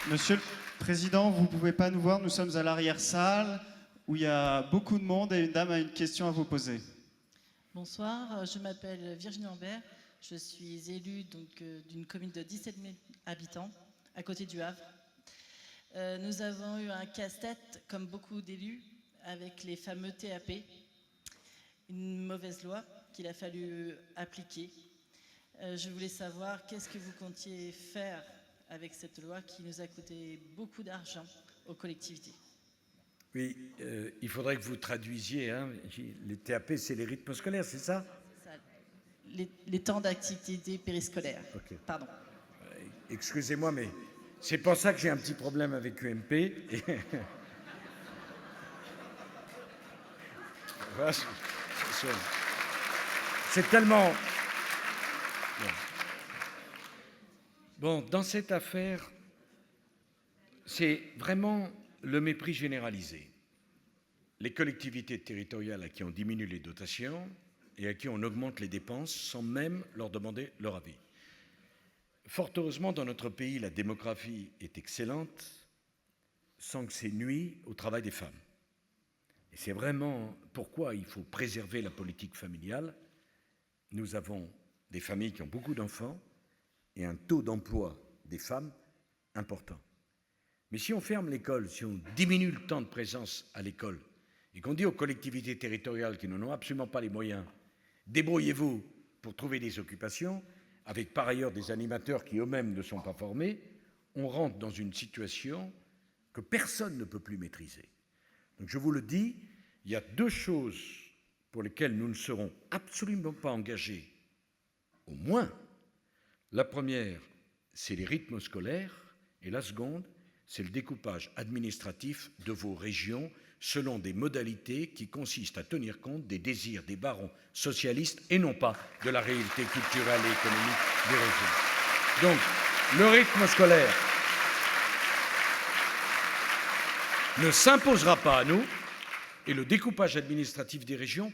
Speaker 4: Monsieur le Président, vous ne pouvez pas nous voir, nous sommes à l'arrière-salle où il y a beaucoup de monde et une dame a une question à vous poser.
Speaker 5: Bonsoir, je m'appelle Virginie Ambert, je suis élue d'une commune de 17 000 habitants, à côté du Havre. Nous avons eu un casse-tête, comme beaucoup d'élus, avec les fameux TAP, une mauvaise loi qu'il a fallu appliquer. Je voulais savoir qu'est-ce que vous comptiez faire avec cette loi qui nous a coûté beaucoup d'argent aux collectivités.
Speaker 1: Oui, il faudrait que vous traduisiez. Hein. Les TAP, c'est les rythmes scolaires, c'est ça?
Speaker 5: C'est ça. Les temps d'activité périscolaire.
Speaker 1: Okay.
Speaker 5: Pardon.
Speaker 1: Excusez-moi, mais c'est pour ça que j'ai un petit problème avec UMP. C'est tellement... Bon, dans cette affaire, c'est vraiment le mépris généralisé. Les collectivités territoriales à qui on diminue les dotations et à qui on augmente les dépenses sans même leur demander leur avis. Fort heureusement, dans notre pays, la démographie est excellente sans que c'est nuit au travail des femmes. Et c'est vraiment pourquoi il faut préserver la politique familiale. Nous avons des familles qui ont beaucoup d'enfants et un taux d'emploi des femmes important. Mais si on ferme l'école, si on diminue le temps de présence à l'école et qu'on dit aux collectivités territoriales qui n'en ont absolument pas les moyens, débrouillez-vous pour trouver des occupations, avec par ailleurs des animateurs qui eux-mêmes ne sont pas formés, on rentre dans une situation que personne ne peut plus maîtriser. Donc je vous le dis, il y a deux choses pour lesquelles nous ne serons absolument pas engagés, au moins. La première, c'est les rythmes scolaires, et la seconde, c'est le découpage administratif de vos régions selon des modalités qui consistent à tenir compte des désirs des barons socialistes et non pas de la réalité culturelle et économique des régions. Donc, le rythme scolaire ne s'imposera pas à nous et le découpage administratif des régions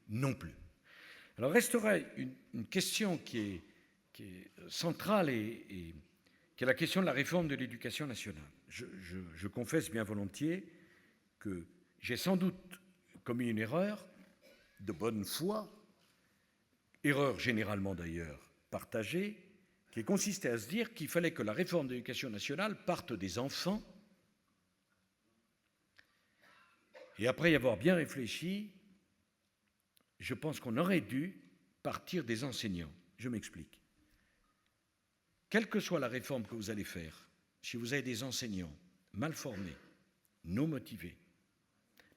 Speaker 1: non plus. Alors restera une question qui est centrale et qui est la question de la réforme de l'éducation nationale. Je confesse bien volontiers que j'ai sans doute commis une erreur de bonne foi, erreur généralement d'ailleurs partagée, qui consistait à se dire qu'il fallait que la réforme de l'éducation nationale parte des enfants. Et après y avoir bien réfléchi, je pense qu'on aurait dû partir des enseignants. Je m'explique. Quelle que soit la réforme que vous allez faire, si vous avez des enseignants mal formés, non motivés,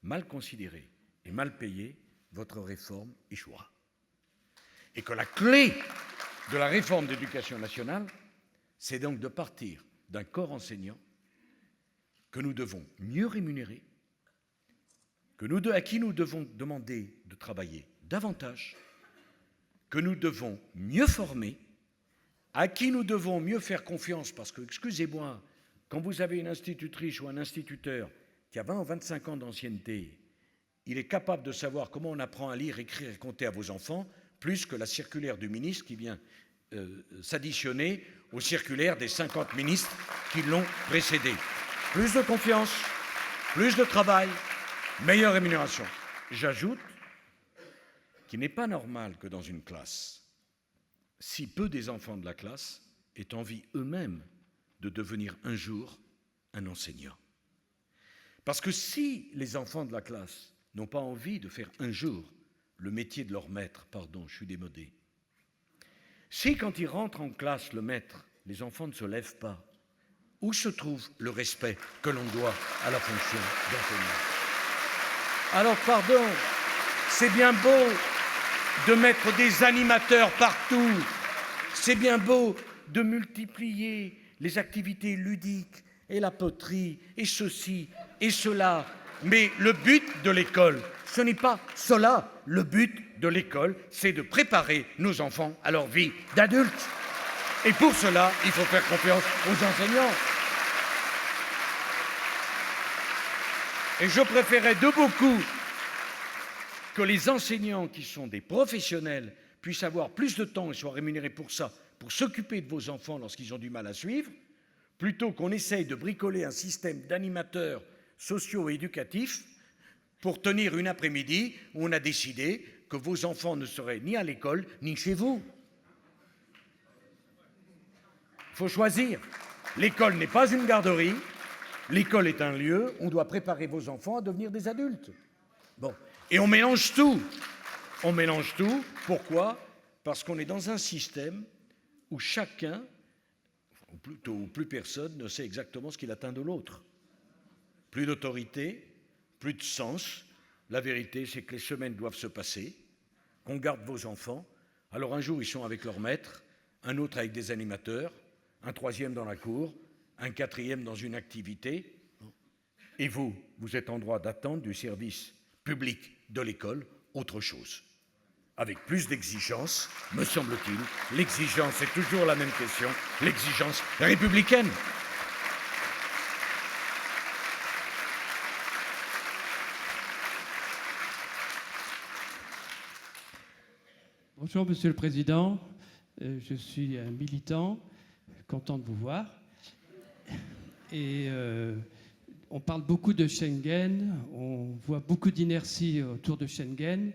Speaker 1: mal considérés et mal payés, votre réforme échouera. Et que la clé de la réforme de l'éducation nationale, c'est donc de partir d'un corps enseignant que nous devons mieux rémunérer, à qui nous devons demander de travailler davantage, que nous devons mieux former, à qui nous devons mieux faire confiance, parce que, excusez-moi, quand vous avez une institutrice ou un instituteur qui a 20 ou 25 ans d'ancienneté, il est capable de savoir comment on apprend à lire, écrire et compter à vos enfants, plus que la circulaire du ministre qui vient s'additionner aux circulaires des 50 ministres qui l'ont précédé. Plus de confiance, plus de travail, meilleure rémunération. J'ajoute qu'il n'est pas normal que dans une classe, si peu des enfants de la classe aient envie eux-mêmes de devenir un jour un enseignant. Parce que si les enfants de la classe n'ont pas envie de faire un jour le métier de leur maître, pardon, je suis démodé, si quand ils rentrent en classe, le maître, les enfants ne se lèvent pas, où se trouve le respect que l'on doit à la fonction d'enseignant? Alors, pardon, c'est bien beau de mettre des animateurs partout, c'est bien beau de multiplier les activités ludiques et la poterie et ceci et cela, mais le but de l'école, ce n'est pas cela. Le but de l'école, c'est de préparer nos enfants à leur vie d'adultes. Et pour cela, il faut faire confiance aux enseignants. Et je préférais de beaucoup que les enseignants qui sont des professionnels puissent avoir plus de temps et soient rémunérés pour ça, pour s'occuper de vos enfants lorsqu'ils ont du mal à suivre, plutôt qu'on essaye de bricoler un système d'animateurs socio-éducatifs pour tenir une après-midi où on a décidé que vos enfants ne seraient ni à l'école, ni chez vous. Il faut choisir. L'école n'est pas une garderie. L'école est un lieu où on doit préparer vos enfants à devenir des adultes. Bon. Et on mélange tout. On mélange tout. Pourquoi ? Parce qu'on est dans un système où chacun, ou plutôt plus personne, ne sait exactement ce qu'il attend de l'autre. Plus d'autorité, plus de sens. La vérité, c'est que les semaines doivent se passer, qu'on garde vos enfants. Alors un jour, ils sont avec leur maître, un autre avec des animateurs, un troisième dans la cour, un quatrième dans une activité. Et vous, vous êtes en droit d'attendre du service public de l'école autre chose. Avec plus d'exigence, me semble-t-il. L'exigence, c'est toujours la même question, l'exigence républicaine.
Speaker 6: Bonjour Monsieur le Président, je suis un militant, content de vous voir. Et on parle beaucoup de Schengen, on voit beaucoup d'inertie autour de Schengen,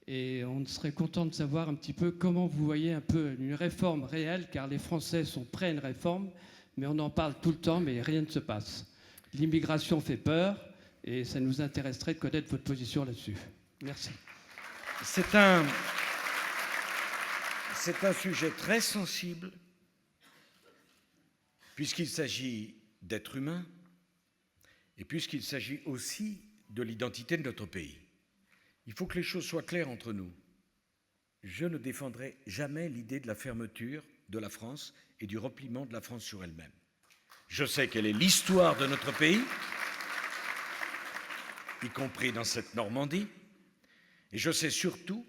Speaker 6: et on serait content de savoir un petit peu comment vous voyez un peu une réforme réelle, car les Français sont prêts à une réforme, mais on en parle tout le temps, mais rien ne se passe. L'immigration fait peur, et ça nous intéresserait de connaître votre position là-dessus. Merci.
Speaker 1: C'est un sujet très sensible, puisqu'il s'agit d'êtres humains et puisqu'il s'agit aussi de l'identité de notre pays. Il faut que les choses soient claires entre nous. Je ne défendrai jamais l'idée de la fermeture de la France et du repliement de la France sur elle-même. Je sais quelle est l'histoire de notre pays, y compris dans cette Normandie, et je sais surtout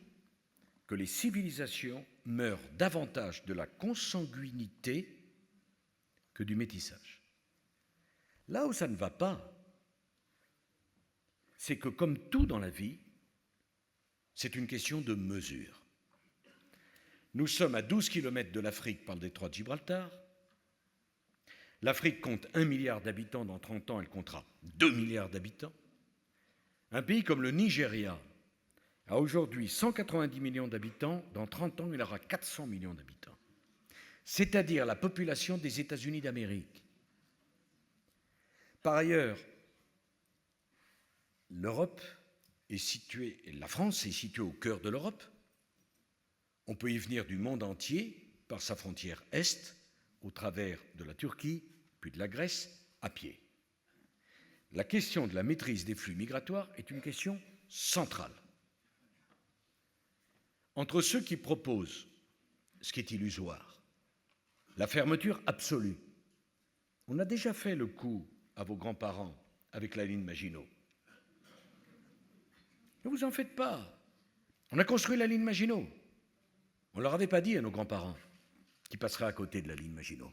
Speaker 1: que les civilisations meurent davantage de la consanguinité que du métissage. Là où ça ne va pas, c'est que comme tout dans la vie, c'est une question de mesure. Nous sommes à 12 km de l'Afrique par le détroit de Gibraltar. L'Afrique compte 1 milliard d'habitants, dans 30 ans elle comptera 2 milliards d'habitants. Un pays comme le Nigeria a aujourd'hui 190 millions d'habitants, dans 30 ans il aura 400 millions d'habitants. C'est-à-dire la population des États-Unis d'Amérique. Par ailleurs, l'Europe est située, et la France est située au cœur de l'Europe. On peut y venir du monde entier par sa frontière est, au travers de la Turquie, puis de la Grèce, à pied. La question de la maîtrise des flux migratoires est une question centrale. Entre ceux qui proposent, ce qui est illusoire, la fermeture absolue. On a déjà fait le coup à vos grands-parents avec la ligne Maginot. Ne vous en faites pas. On a construit la ligne Maginot. On ne leur avait pas dit à nos grands-parents qu'ils passeraient à côté de la ligne Maginot.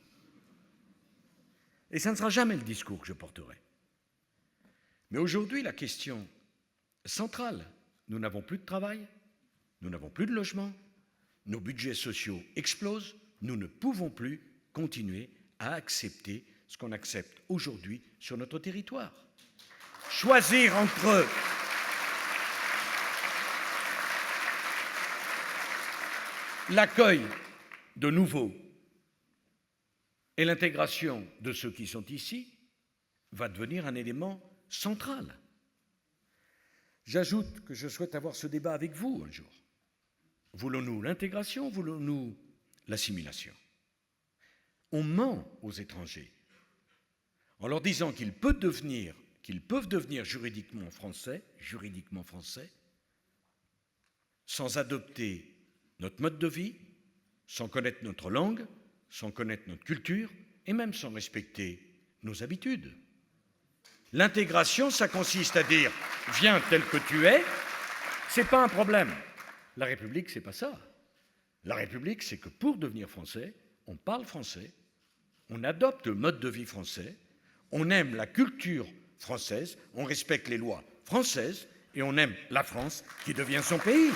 Speaker 1: Et ça ne sera jamais le discours que je porterai. Mais aujourd'hui, la question centrale, nous n'avons plus de travail, nous n'avons plus de logement, nos budgets sociaux explosent, nous ne pouvons plus continuer à accepter ce qu'on accepte aujourd'hui sur notre territoire. Choisir entre l'accueil de nouveaux et l'intégration de ceux qui sont ici va devenir un élément central. J'ajoute que je souhaite avoir ce débat avec vous un jour. Voulons-nous l'intégration, voulons-nous l'assimilation ? On ment aux étrangers en leur disant qu'ils peuvent devenir juridiquement français, sans adopter notre mode de vie, sans connaître notre langue, sans connaître notre culture et même sans respecter nos habitudes. L'intégration, ça consiste à dire « viens tel que tu es », c'est pas un problème. La République, c'est pas ça. La République, c'est que pour devenir français, on parle français, on adopte le mode de vie français, on aime la culture française, on respecte les lois françaises et on aime la France qui devient son pays.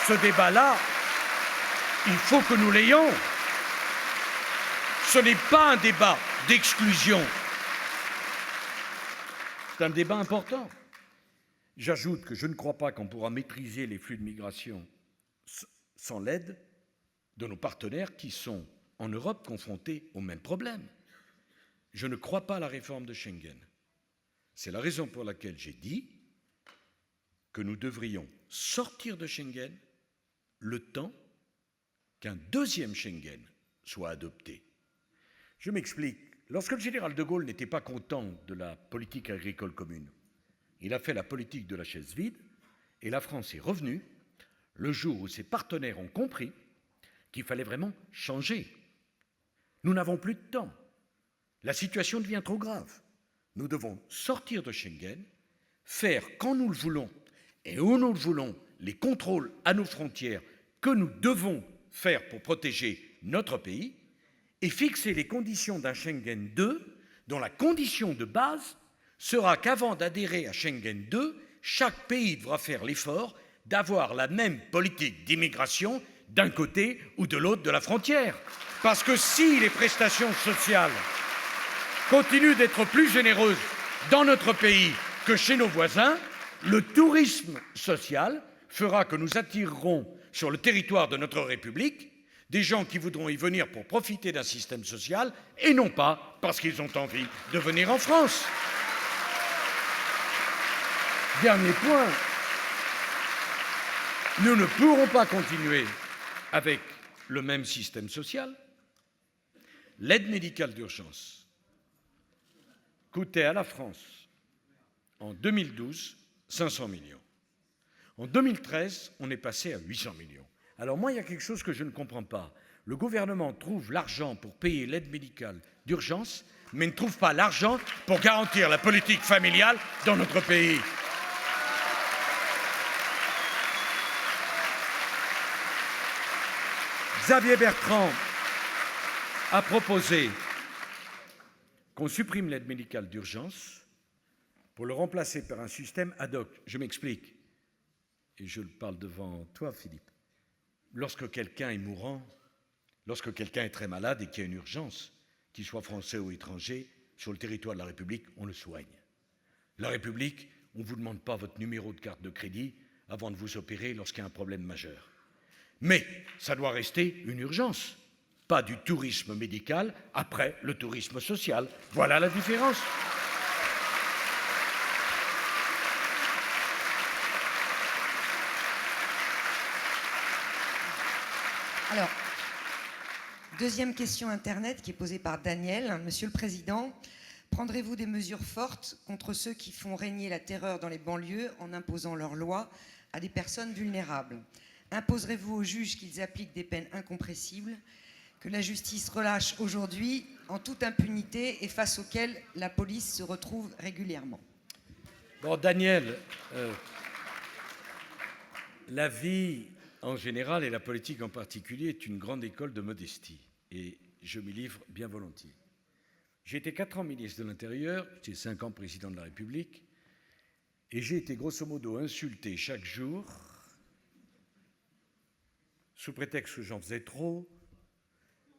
Speaker 1: Ce débat-là, il faut que nous l'ayons. Ce n'est pas un débat d'exclusion. C'est un débat important. J'ajoute que je ne crois pas qu'on pourra maîtriser les flux de migration sans l'aide de nos partenaires qui sont en Europe confrontés aux mêmes problèmes. Je ne crois pas à la réforme de Schengen. C'est la raison pour laquelle j'ai dit que nous devrions sortir de Schengen le temps qu'un deuxième Schengen soit adopté. Je m'explique. Lorsque le général de Gaulle n'était pas content de la politique agricole commune, il a fait la politique de la chaise vide et la France est revenue le jour où ses partenaires ont compris qu'il fallait vraiment changer. Nous n'avons plus de temps. La situation devient trop grave. Nous devons sortir de Schengen, faire quand nous le voulons et où nous le voulons les contrôles à nos frontières que nous devons faire pour protéger notre pays et fixer les conditions d'un Schengen 2 dont la condition de base sera qu'avant d'adhérer à Schengen 2, chaque pays devra faire l'effort d'avoir la même politique d'immigration d'un côté ou de l'autre de la frontière. Parce que si les prestations sociales continuent d'être plus généreuses dans notre pays que chez nos voisins, le tourisme social fera que nous attirerons sur le territoire de notre République des gens qui voudront y venir pour profiter d'un système social et non pas parce qu'ils ont envie de venir en France. Dernier point, nous ne pourrons pas continuer avec le même système social. L'aide médicale d'urgence coûtait à la France, en 2012, 500 millions. En 2013, on est passé à 800 millions. Alors moi, il y a quelque chose que je ne comprends pas. Le gouvernement trouve l'argent pour payer l'aide médicale d'urgence, mais ne trouve pas l'argent pour garantir la politique familiale dans notre pays. Xavier Bertrand a proposé qu'on supprime l'aide médicale d'urgence pour le remplacer par un système ad hoc. Je m'explique, et je le parle devant toi, Philippe. Lorsque quelqu'un est mourant, lorsque quelqu'un est très malade et qu'il y a une urgence, qu'il soit français ou étranger, sur le territoire de la République, on le soigne. La République, on ne vous demande pas votre numéro de carte de crédit avant de vous opérer lorsqu'il y a un problème majeur. Mais ça doit rester une urgence, pas du tourisme médical après le tourisme social. Voilà la différence.
Speaker 2: Alors, deuxième question Internet qui est posée par Daniel. Monsieur le Président, prendrez-vous des mesures fortes contre ceux qui font régner la terreur dans les banlieues en imposant leurs lois à des personnes vulnérables? Imposerez-vous aux juges qu'ils appliquent des peines incompressibles que la justice relâche aujourd'hui en toute impunité et face auxquelles la police se retrouve régulièrement?
Speaker 1: Bon, Daniel, la vie en général et la politique en particulier est une grande école de modestie et je m'y livre bien volontiers. J'ai été 4 ans ministre de l'Intérieur, j'ai 5 ans président de la République et j'ai été grosso modo insulté chaque jour sous prétexte que j'en faisais trop,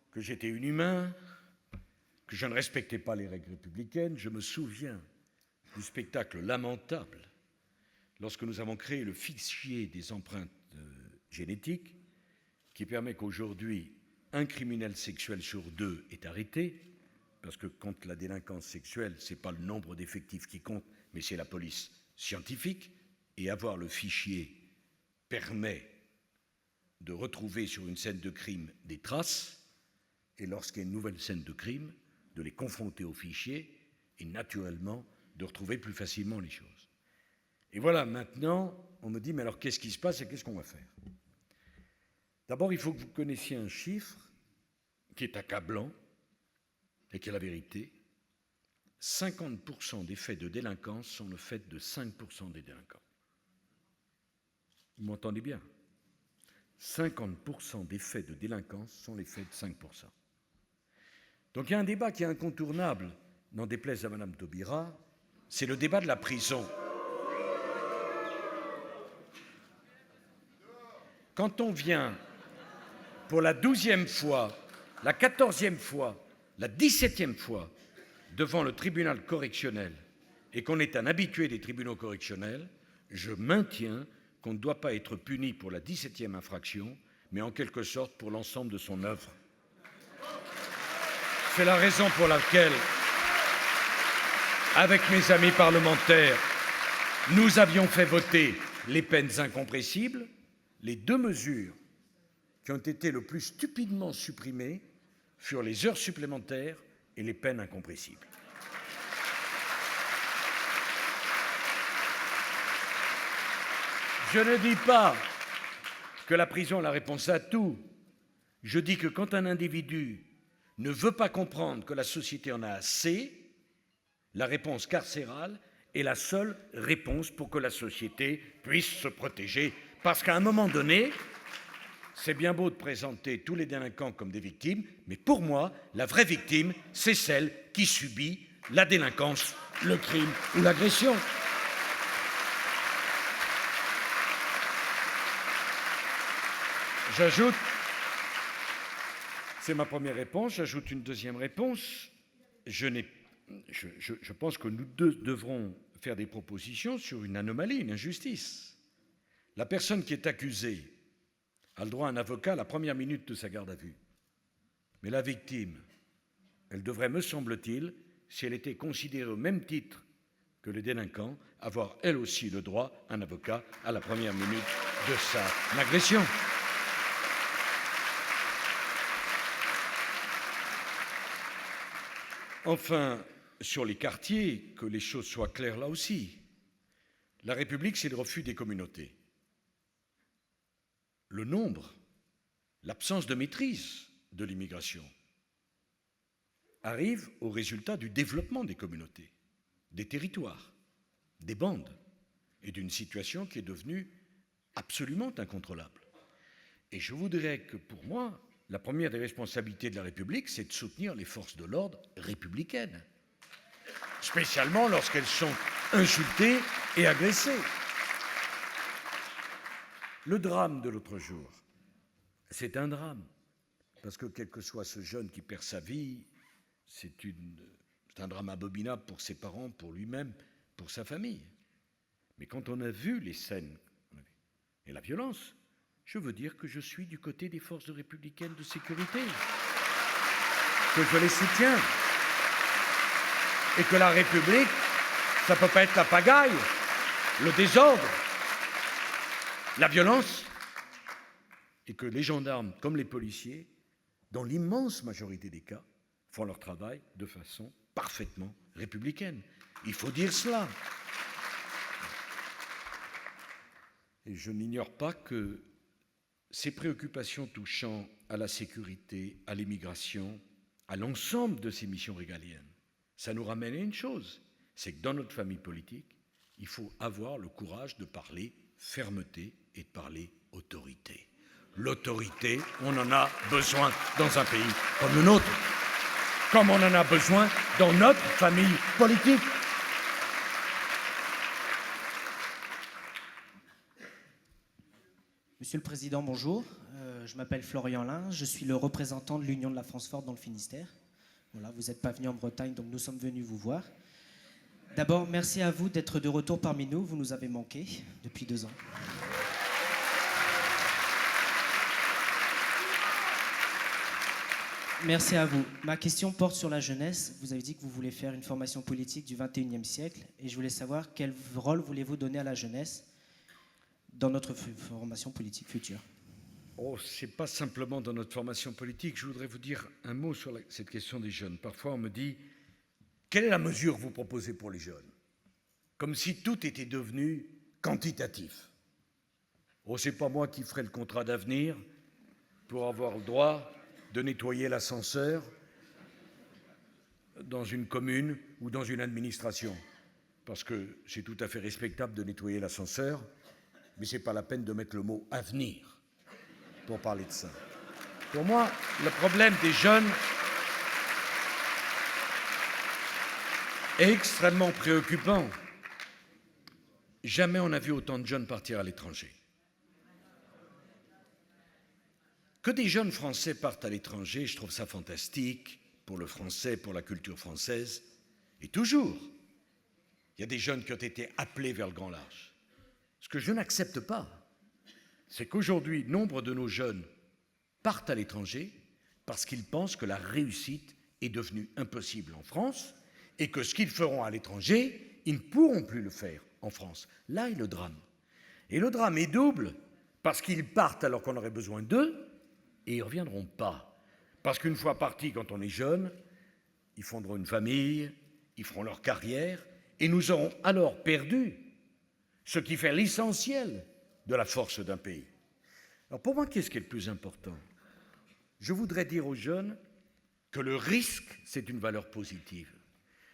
Speaker 1: que j'étais inhumain, que je ne respectais pas les règles républicaines. Je me souviens du spectacle lamentable lorsque nous avons créé le fichier des empreintes génétiques qui permet qu'aujourd'hui, un criminel sexuel sur 2 est arrêté, parce que quand la délinquance sexuelle, ce n'est pas le nombre d'effectifs qui compte, mais c'est la police scientifique, et avoir le fichier permet de retrouver sur une scène de crime des traces, et lorsqu'il y a une nouvelle scène de crime, de les confronter au fichier, et naturellement de retrouver plus facilement les choses. Et voilà, maintenant, on me dit, mais alors qu'est-ce qui se passe et qu'est-ce qu'on va faire? D'abord, il faut que vous connaissiez un chiffre qui est accablant et qui est la vérité. 50% des faits de délinquance sont le fait de 5% des délinquants. Vous m'entendez bien? 50% des faits de délinquance sont les faits de 5%. Donc il y a un débat qui est incontournable, n'en déplaise à Madame Taubira, c'est le débat de la prison. Quand on vient pour la 12e fois, la 14e fois, la 17e fois devant le tribunal correctionnel et qu'on est un habitué des tribunaux correctionnels, je maintiens qu'on ne doit pas être puni pour la 17e infraction, mais en quelque sorte pour l'ensemble de son œuvre. C'est la raison pour laquelle, avec mes amis parlementaires, nous avions fait voter les peines incompressibles, les 2 mesures qui ont été le plus stupidement supprimées furent les heures supplémentaires et les peines incompressibles. Je ne dis pas que la prison est la réponse à tout. Je dis que quand un individu ne veut pas comprendre que la société en a assez, la réponse carcérale est la seule réponse pour que la société puisse se protéger. Parce qu'à un moment donné, c'est bien beau de présenter tous les délinquants comme des victimes, mais pour moi, la vraie victime, c'est celle qui subit la délinquance, le crime ou l'agression. J'ajoute, c'est ma première réponse, j'ajoute une deuxième réponse. Je pense que nous devrons faire des propositions sur une anomalie, une injustice. La personne qui est accusée a le droit à un avocat à la première minute de sa garde à vue. Mais la victime, elle devrait, me semble-t-il, si elle était considérée au même titre que le délinquant, avoir elle aussi le droit à un avocat à la première minute de sa agression. Enfin, sur les quartiers, que les choses soient claires là aussi. La République, c'est le refus des communautés. Le nombre, l'absence de maîtrise de l'immigration arrive au résultat du développement des communautés, des territoires, des bandes et d'une situation qui est devenue absolument incontrôlable. Et je voudrais que, pour moi, la première des responsabilités de la République, c'est de soutenir les forces de l'ordre républicaines, spécialement lorsqu'elles sont insultées et agressées. Le drame de l'autre jour, c'est un drame, parce que quel que soit ce jeune qui perd sa vie, c'est un drame abominable pour ses parents, pour lui-même, pour sa famille. Mais quand on a vu les scènes et la violence, je veux dire que je suis du côté des forces républicaines de sécurité, que je les soutiens, et que la République, ça ne peut pas être la pagaille, le désordre, la violence, et que les gendarmes, comme les policiers, dans l'immense majorité des cas, font leur travail de façon parfaitement républicaine. Il faut dire cela. Et je n'ignore pas que ces préoccupations touchant à la sécurité, à l'immigration, à l'ensemble de ces missions régaliennes, ça nous ramène à une chose, c'est que dans notre famille politique, il faut avoir le courage de parler fermeté et de parler autorité. L'autorité, on en a besoin dans un pays comme le nôtre, comme on en a besoin dans notre famille politique.
Speaker 7: Monsieur le Président, bonjour. Je m'appelle Florian Lin, je suis le représentant de l'Union de la France Forte dans le Finistère. Voilà, vous n'êtes pas venu en Bretagne, donc nous sommes venus vous voir. D'abord, merci à vous d'être de retour parmi nous. Vous nous avez manqué depuis 2 ans. Merci à vous. Ma question porte sur la jeunesse. Vous avez dit que vous voulez faire une formation politique du 21e siècle. Et je voulais savoir quel rôle voulez-vous donner à la jeunesse dans notre formation politique future?
Speaker 1: Oh, ce n'est pas simplement dans notre formation politique. Je voudrais vous dire un mot sur cette question des jeunes. Parfois, on me dit, quelle est la mesure que vous proposez pour les jeunes? Comme si tout était devenu quantitatif. Oh, ce n'est pas moi qui ferai le contrat d'avenir pour avoir le droit de nettoyer l'ascenseur dans une commune ou dans une administration. Parce que c'est tout à fait respectable de nettoyer l'ascenseur, mais ce n'est pas la peine de mettre le mot « avenir » pour parler de ça. Pour moi, le problème des jeunes est extrêmement préoccupant. Jamais on n'a vu autant de jeunes partir à l'étranger. Que des jeunes Français partent à l'étranger, je trouve ça fantastique, pour le français, pour la culture française. Et toujours, il y a des jeunes qui ont été appelés vers le grand large. Ce que je n'accepte pas, c'est qu'aujourd'hui, nombre de nos jeunes partent à l'étranger parce qu'ils pensent que la réussite est devenue impossible en France et que ce qu'ils feront à l'étranger, ils ne pourront plus le faire en France. Là est le drame. Et le drame est double parce qu'ils partent alors qu'on aurait besoin d'eux et ils ne reviendront pas. Parce qu'une fois partis, quand on est jeune, ils fonderont une famille, ils feront leur carrière et nous aurons alors perdu ce qui fait l'essentiel de la force d'un pays. Alors pour moi, qu'est-ce qui est le plus important? Je voudrais dire aux jeunes que le risque, c'est une valeur positive.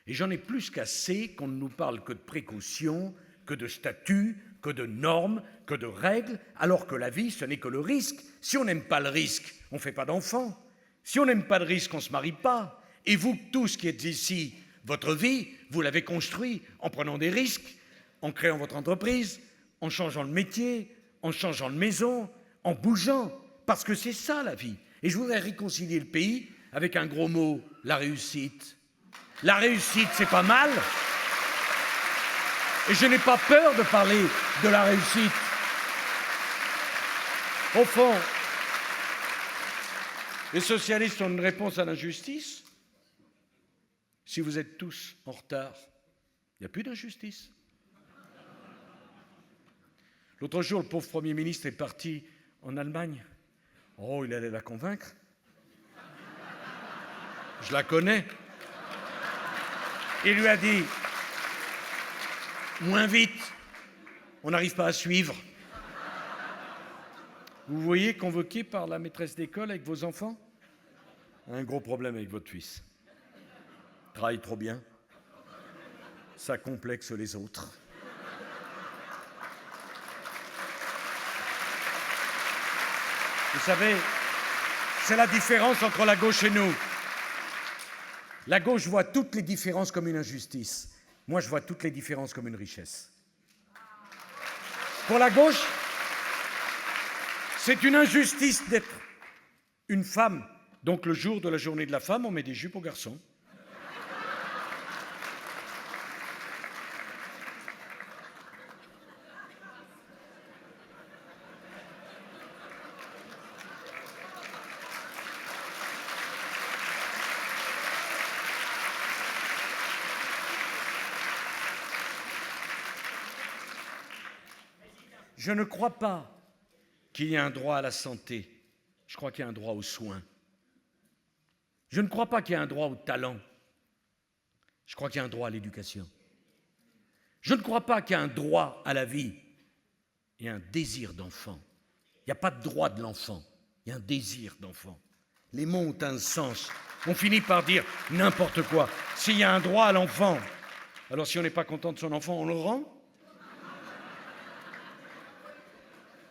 Speaker 1: Et j'en ai plus qu'assez qu'on ne nous parle que de précautions, que de statuts, que de normes, que de règles, alors que la vie, ce n'est que le risque. Si on n'aime pas le risque, on ne fait pas d'enfants. Si on n'aime pas le risque, on ne se marie pas. Et vous tous qui êtes ici, votre vie, vous l'avez construite en prenant des risques, en créant votre entreprise, en changeant le métier, en changeant de maison, en bougeant, parce que c'est ça la vie. Et je voudrais réconcilier le pays avec un gros mot, la réussite. La réussite, c'est pas mal. Et je n'ai pas peur de parler de la réussite. Au fond, les socialistes ont une réponse à l'injustice. Si vous êtes tous en retard, il n'y a plus d'injustice. L'autre jour, le pauvre Premier ministre est parti en Allemagne. Oh, il allait la convaincre. Je la connais. Il lui a dit « Moins vite, on n'arrive pas à suivre. » Vous voyez, convoqué par la maîtresse d'école avec vos enfants? Un gros problème avec votre fils. Travaille trop bien. Ça complexe les autres. Vous savez, c'est la différence entre la gauche et nous. La gauche voit toutes les différences comme une injustice. Moi, je vois toutes les différences comme une richesse. Pour la gauche, c'est une injustice d'être une femme. Donc, le jour de la journée de la femme, on met des jupes aux garçons. Je ne crois pas qu'il y ait un droit à la santé. Je crois qu'il y a un droit aux soins. Je ne crois pas qu'il y ait un droit au talent. Je crois qu'il y a un droit à l'éducation. Je ne crois pas qu'il y ait un droit à la vie. Il y a un désir d'enfant. Il n'y a pas de droit de l'enfant. Il y a un désir d'enfant. Les mots ont un sens. On finit par dire n'importe quoi. S'il y a un droit à l'enfant, alors si on n'est pas content de son enfant, on le rend?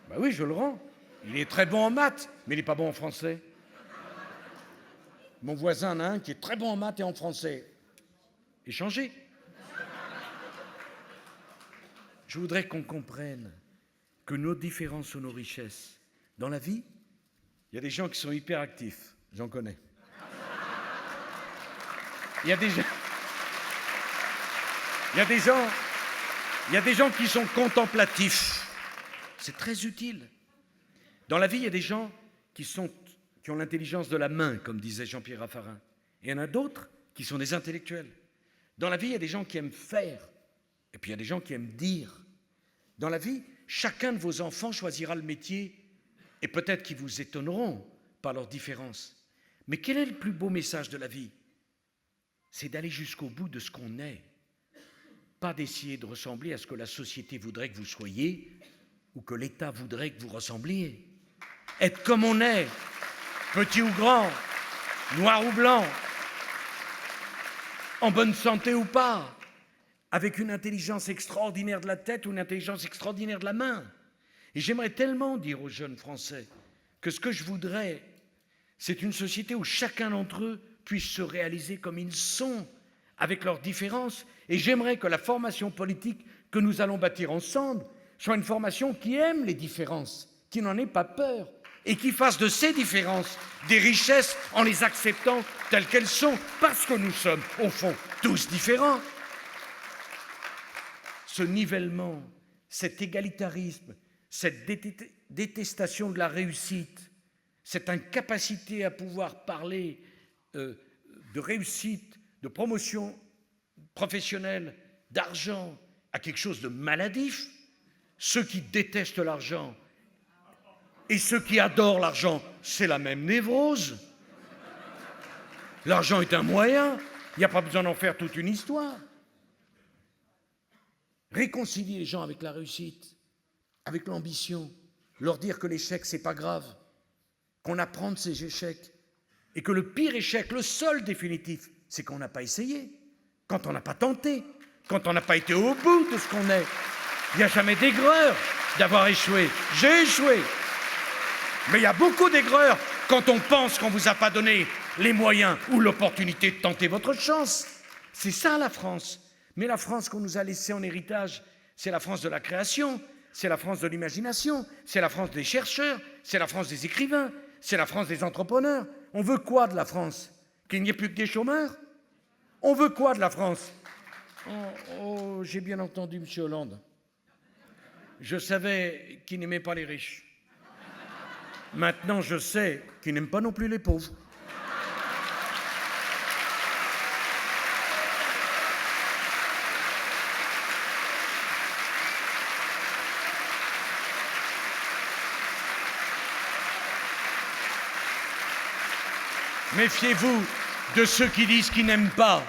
Speaker 1: Ben oui, je le rends. Il est très bon en maths, mais il n'est pas bon en français. Mon voisin en a un qui est très bon en maths et en français. Échangez. Je voudrais qu'on comprenne que nos différences sont nos richesses. Dans la vie, il y a des gens qui sont hyper actifs. J'en connais. Il y a des gens qui sont contemplatifs. C'est très utile. Dans la vie, il y a des gens qui ont l'intelligence de la main, comme disait Jean-Pierre Raffarin. Et il y en a d'autres qui sont des intellectuels. Dans la vie, il y a des gens qui aiment faire. Et puis il y a des gens qui aiment dire. Dans la vie, chacun de vos enfants choisira le métier et peut-être qu'ils vous étonneront par leurs différences. Mais quel est le plus beau message de la vie? C'est d'aller jusqu'au bout de ce qu'on est. Pas d'essayer de ressembler à ce que la société voudrait que vous soyez ou que l'État voudrait que vous ressembliez. Être comme on est, petit ou grand, noir ou blanc, en bonne santé ou pas, avec une intelligence extraordinaire de la tête ou une intelligence extraordinaire de la main. Et j'aimerais tellement dire aux jeunes Français que ce que je voudrais, c'est une société où chacun d'entre eux puisse se réaliser comme ils sont, avec leurs différences. Et j'aimerais que la formation politique que nous allons bâtir ensemble soit une formation qui aime les différences, qui n'en ait pas peur, et qui fasse de ces différences des richesses en les acceptant telles qu'elles sont, parce que nous sommes, au fond, tous différents. Ce nivellement, cet égalitarisme, cette détestation de la réussite, cette incapacité à pouvoir parler de réussite, de promotion professionnelle, d'argent, à quelque chose de maladif. Ceux qui détestent l'argent et ceux qui adorent l'argent, c'est la même névrose. L'argent est un moyen, il n'y a pas besoin d'en faire toute une histoire. Réconcilier les gens avec la réussite, avec l'ambition, leur dire que l'échec, c'est pas grave, qu'on apprend de ces échecs, et que le pire échec, le seul définitif, c'est qu'on n'a pas essayé, quand on n'a pas tenté, quand on n'a pas été au bout de ce qu'on est. Il n'y a jamais d'aigreur d'avoir échoué. J'ai échoué. Mais il y a beaucoup d'aigreur quand on pense qu'on ne vous a pas donné les moyens ou l'opportunité de tenter votre chance. C'est ça la France. Mais la France qu'on nous a laissée en héritage, c'est la France de la création, c'est la France de l'imagination, c'est la France des chercheurs, c'est la France des écrivains, c'est la France des entrepreneurs. On veut quoi de la France? Qu'il n'y ait plus que des chômeurs? On veut quoi de la France? Oh, j'ai bien entendu M. Hollande. Je savais qu'il n'aimait pas les riches. Maintenant, je sais qu'il n'aime pas non plus les pauvres. Méfiez-vous de ceux qui disent qu'ils n'aiment pas.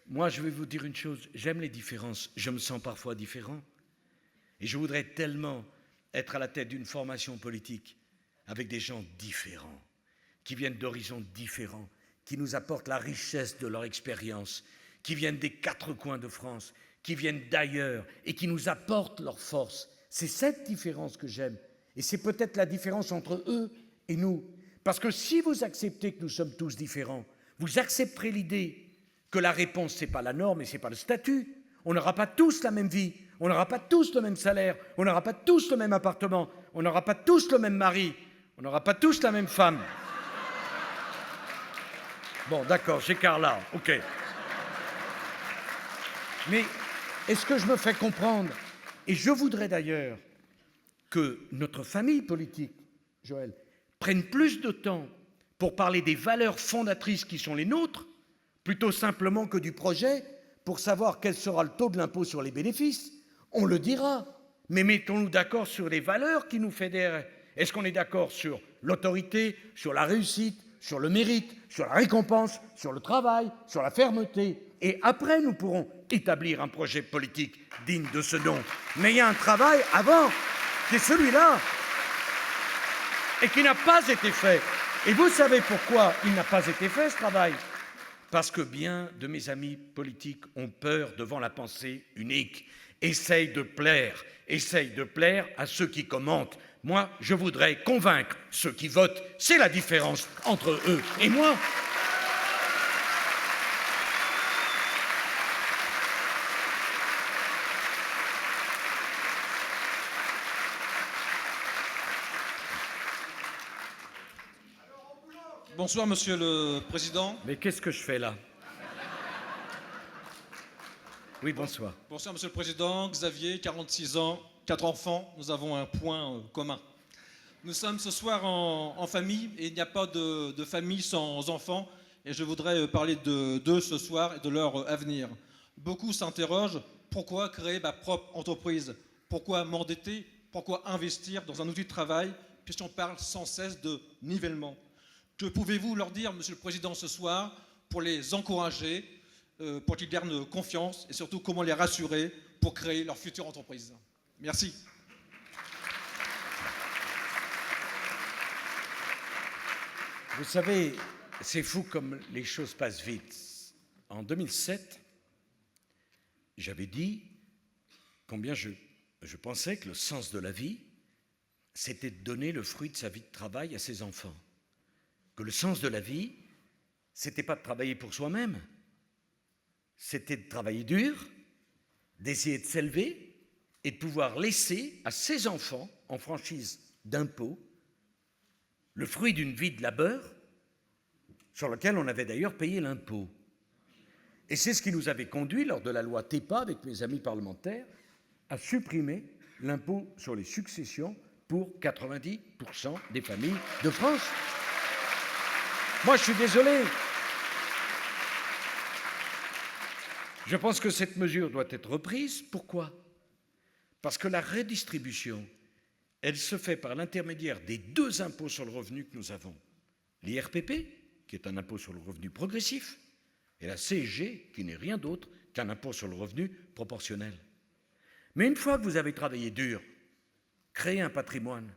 Speaker 1: Moi, je vais vous dire une chose, j'aime les différences, je me sens parfois différent. Et je voudrais tellement être à la tête d'une formation politique avec des gens différents, qui viennent d'horizons différents, qui nous apportent la richesse de leur expérience, qui viennent des 4 coins de France, qui viennent d'ailleurs et qui nous apportent leur force. C'est cette différence que j'aime. Et c'est peut-être la différence entre eux et nous. Parce que si vous acceptez que nous sommes tous différents, vous accepterez l'idée que la réponse, ce n'est pas la norme et ce n'est pas le statut. On n'aura pas tous la même vie, on n'aura pas tous le même salaire, on n'aura pas tous le même appartement, on n'aura pas tous le même mari, on n'aura pas tous la même femme. Bon, d'accord, j'écarte là, ok. Mais est-ce que je me fais comprendre? Et je voudrais d'ailleurs que notre famille politique, Joël, prenne plus de temps pour parler des valeurs fondatrices qui sont les nôtres, plutôt simplement que du projet, pour savoir quel sera le taux de l'impôt sur les bénéfices. On le dira, mais mettons-nous d'accord sur les valeurs qui nous fédèrent. Est-ce qu'on est d'accord sur l'autorité, sur la réussite, sur le mérite, sur la récompense, sur le travail, sur la fermeté? Et après, nous pourrons établir un projet politique digne de ce nom. Mais il y a un travail avant, qui est celui-là, et qui n'a pas été fait. Et vous savez pourquoi il n'a pas été fait, ce travail? Parce que bien de mes amis politiques ont peur devant la pensée unique, essayent de plaire à ceux qui commentent. Moi, je voudrais convaincre ceux qui votent. C'est la différence entre eux et moi.
Speaker 8: Bonsoir, Monsieur le Président.
Speaker 1: Mais qu'est-ce que je fais là? Oui, bonsoir.
Speaker 8: Bonsoir, Monsieur le Président. Xavier, 46 ans, 4 enfants. Nous avons un point commun. Nous sommes ce soir en famille et il n'y a pas de famille sans enfants. Et je voudrais parler d'eux ce soir et de leur avenir. Beaucoup s'interrogent, pourquoi créer ma propre entreprise? Pourquoi m'endetter? Pourquoi investir dans un outil de travail? Puisqu'on parle sans cesse de nivellement. Que pouvez-vous leur dire, Monsieur le Président, ce soir, pour les encourager, pour qu'ils gardent confiance et surtout comment les rassurer pour créer leur future entreprise? Merci.
Speaker 1: Vous savez, c'est fou comme les choses passent vite. En 2007, j'avais dit combien je pensais que le sens de la vie, c'était de donner le fruit de sa vie de travail à ses enfants. Que le sens de la vie, c'était pas de travailler pour soi-même, c'était de travailler dur, d'essayer de s'élever et de pouvoir laisser à ses enfants, en franchise d'impôt, le fruit d'une vie de labeur sur lequel on avait d'ailleurs payé l'impôt. Et c'est ce qui nous avait conduit, lors de la loi TEPA, avec mes amis parlementaires, a supprimé l'impôt sur les successions pour 90% des familles de France. Moi, je suis désolé. Je pense que cette mesure doit être reprise. Pourquoi? Parce que la redistribution, elle se fait par l'intermédiaire des deux impôts sur le revenu que nous avons. L'IRPP, qui est un impôt sur le revenu progressif, et la CSG, qui n'est rien d'autre qu'un impôt sur le revenu proportionnel. Mais une fois que vous avez travaillé dur, créé un patrimoine,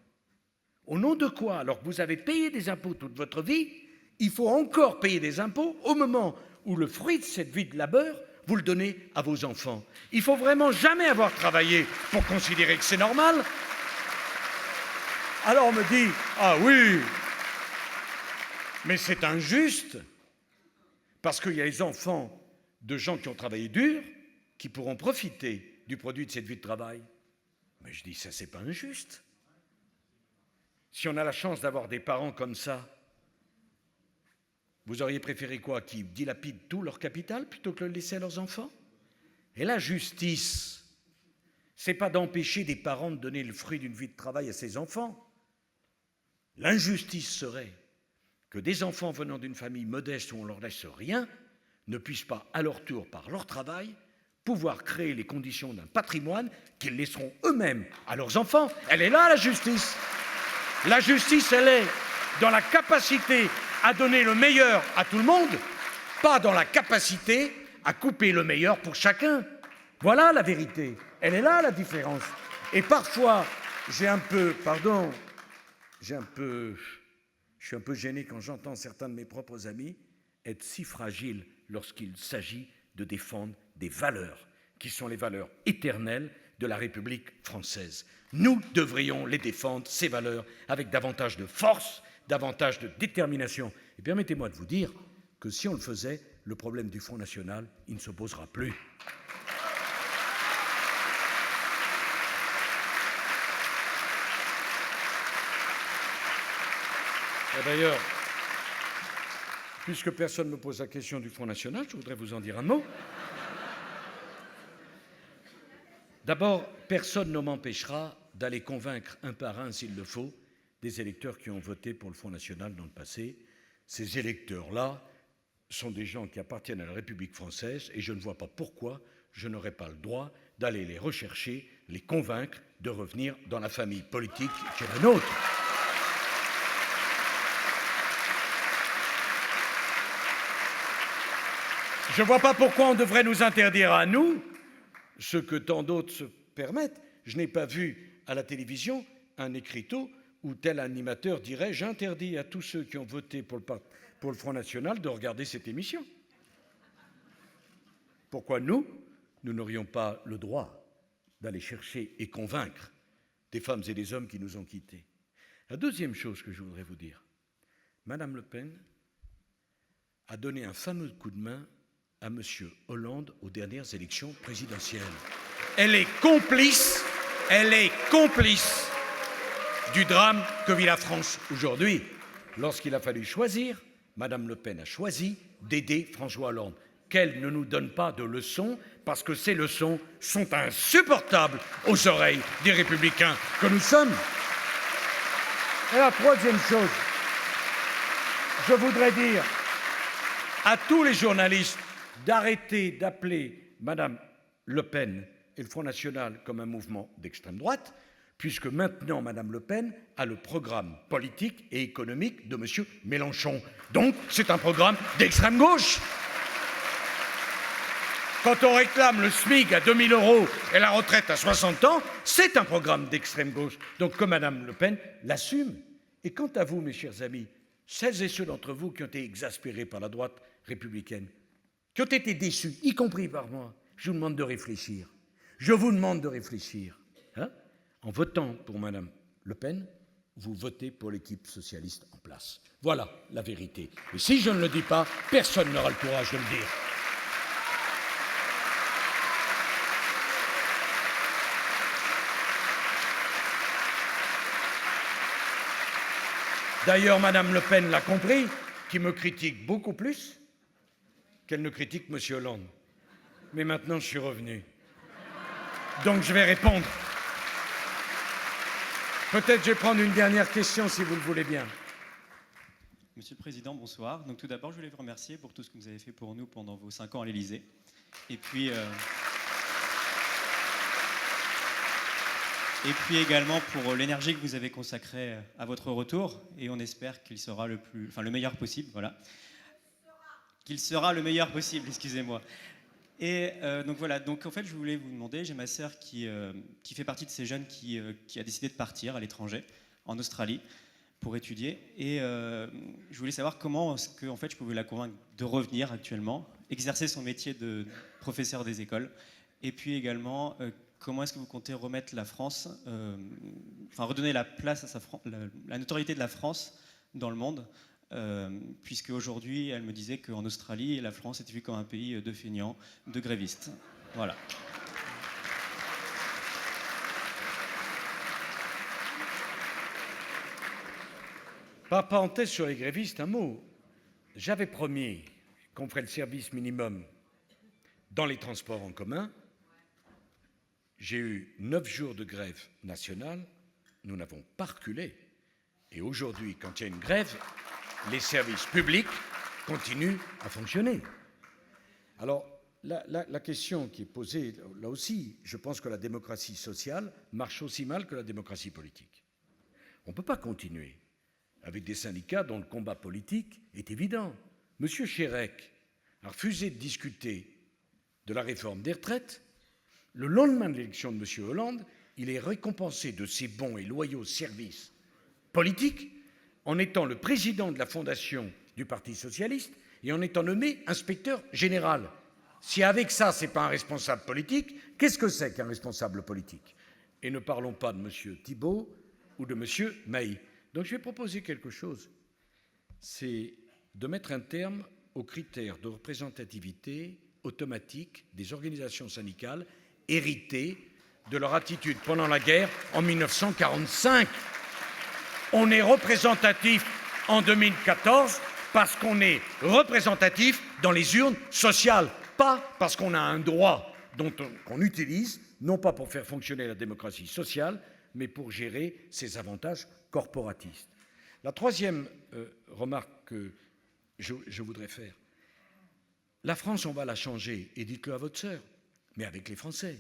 Speaker 1: au nom de quoi, alors que vous avez payé des impôts toute votre vie, il faut encore payer des impôts au moment où le fruit de cette vie de labeur, vous le donnez à vos enfants. Il faut vraiment jamais avoir travaillé pour considérer que c'est normal. Alors on me dit, ah oui, mais c'est injuste, parce qu'il y a les enfants de gens qui ont travaillé dur, qui pourront profiter du produit de cette vie de travail. Mais je dis, ça c'est pas injuste. Si on a la chance d'avoir des parents comme ça, vous auriez préféré quoi? Qu'ils dilapident tout leur capital plutôt que de le laisser à leurs enfants? Et la justice, c'est pas d'empêcher des parents de donner le fruit d'une vie de travail à ses enfants. L'injustice serait que des enfants venant d'une famille modeste où on ne leur laisse rien ne puissent pas, à leur tour, par leur travail, pouvoir créer les conditions d'un patrimoine qu'ils laisseront eux-mêmes à leurs enfants. Elle est là, la justice. La justice, elle est dans la capacité à donner le meilleur à tout le monde, pas dans la capacité à couper le meilleur pour chacun. Voilà la vérité. Elle est là, la différence. Et parfois, je suis un peu gêné quand j'entends certains de mes propres amis être si fragiles lorsqu'il s'agit de défendre des valeurs qui sont les valeurs éternelles de la République française. Nous devrions les défendre, ces valeurs, avec davantage de force, davantage de détermination. Et permettez-moi de vous dire que si on le faisait, le problème du Front National, il ne se posera plus. Et d'ailleurs, puisque personne ne me pose la question du Front National, je voudrais vous en dire un mot. D'abord, personne ne m'empêchera d'aller convaincre un par un, s'il le faut, des électeurs qui ont voté pour le Front National dans le passé. Ces électeurs-là sont des gens qui appartiennent à la République française et je ne vois pas pourquoi je n'aurais pas le droit d'aller les rechercher, les convaincre de revenir dans la famille politique qui est la nôtre. Je ne vois pas pourquoi on devrait nous interdire à nous ce que tant d'autres se permettent. Je n'ai pas vu à la télévision un écriteau où tel animateur dirait « J'interdis à tous ceux qui ont voté pour le Front National de regarder cette émission ». Pourquoi nous n'aurions pas le droit d'aller chercher et convaincre des femmes et des hommes qui nous ont quittés? La deuxième chose que je voudrais vous dire, Madame Le Pen a donné un fameux coup de main à M. Hollande aux dernières élections présidentielles. Elle est complice du drame que vit la France aujourd'hui. Lorsqu'il a fallu choisir, Mme Le Pen a choisi d'aider François Hollande. Qu'elle ne nous donne pas de leçons, parce que ces leçons sont insupportables aux oreilles des républicains que nous sommes. Et la troisième chose, je voudrais dire à tous les journalistes d'arrêter d'appeler Mme Le Pen et le Front National comme un mouvement d'extrême droite, puisque maintenant Mme Le Pen a le programme politique et économique de M. Mélenchon. Donc, c'est un programme d'extrême gauche. Quand on réclame le SMIC à 2 000 € et la retraite à 60 ans, c'est un programme d'extrême gauche. Donc, que Mme Le Pen l'assume. Et quant à vous, mes chers amis, celles et ceux d'entre vous qui ont été exaspérés par la droite républicaine, qui ont été déçus, y compris par moi, je vous demande de réfléchir. Je vous demande de réfléchir. Hein? En votant pour Mme Le Pen, vous votez pour l'équipe socialiste en place. Voilà la vérité. Et si je ne le dis pas, personne n'aura le courage de le dire. D'ailleurs, Mme Le Pen l'a compris, qui me critique beaucoup plus qu'elle ne critique M. Hollande. Mais maintenant, je suis revenu. Donc je vais répondre. Peut-être je vais prendre une dernière question si vous le voulez bien.
Speaker 9: Monsieur le Président, bonsoir. Donc tout d'abord, je voulais vous remercier pour tout ce que vous avez fait pour nous pendant vos 5 ans à l'Élysée. Et puis également pour l'énergie que vous avez consacrée à votre retour. Et on espère qu'il sera le meilleur possible. Voilà. Qu'il sera le meilleur possible, excusez-moi. Et donc voilà, donc en fait je voulais vous demander, j'ai ma sœur qui fait partie de ces jeunes qui a décidé de partir à l'étranger, en Australie, pour étudier. Et je voulais savoir comment est-ce que en fait, je pouvais la convaincre de revenir actuellement, exercer son métier de professeur des écoles. Et puis également, comment est-ce que vous comptez remettre la France, redonner la place à la notoriété de la France dans le monde, puisque aujourd'hui, elle me disait qu'en Australie, la France était vue comme un pays de feignants, de grévistes. Voilà.
Speaker 1: Par parenthèse sur les grévistes, un mot. J'avais promis qu'on ferait le service minimum dans les transports en commun. J'ai eu 9 jours de grève nationale. Nous n'avons pas reculé. Et aujourd'hui, quand il y a une grève, les services publics continuent à fonctionner. Alors, la question qui est posée, là aussi, je pense que la démocratie sociale marche aussi mal que la démocratie politique. On ne peut pas continuer avec des syndicats dont le combat politique est évident. M. Chérec a refusé de discuter de la réforme des retraites. Le lendemain de l'élection de M. Hollande, il est récompensé de ses bons et loyaux services politiques en étant le président de la fondation du Parti socialiste et en étant nommé inspecteur général. Si avec ça, ce n'est pas un responsable politique, qu'est-ce que c'est qu'un responsable politique? Et ne parlons pas de M. Thibault ou de M. Mailly. Donc je vais proposer quelque chose, c'est de mettre un terme aux critères de représentativité automatique des organisations syndicales héritées de leur attitude pendant la guerre en 1945. On est représentatif en 2014 parce qu'on est représentatif dans les urnes sociales, pas parce qu'on a un droit qu'on utilise, non pas pour faire fonctionner la démocratie sociale, mais pour gérer ses avantages corporatistes. La troisième remarque que je voudrais faire, la France, on va la changer, et dites-le à votre sœur, mais avec les Français.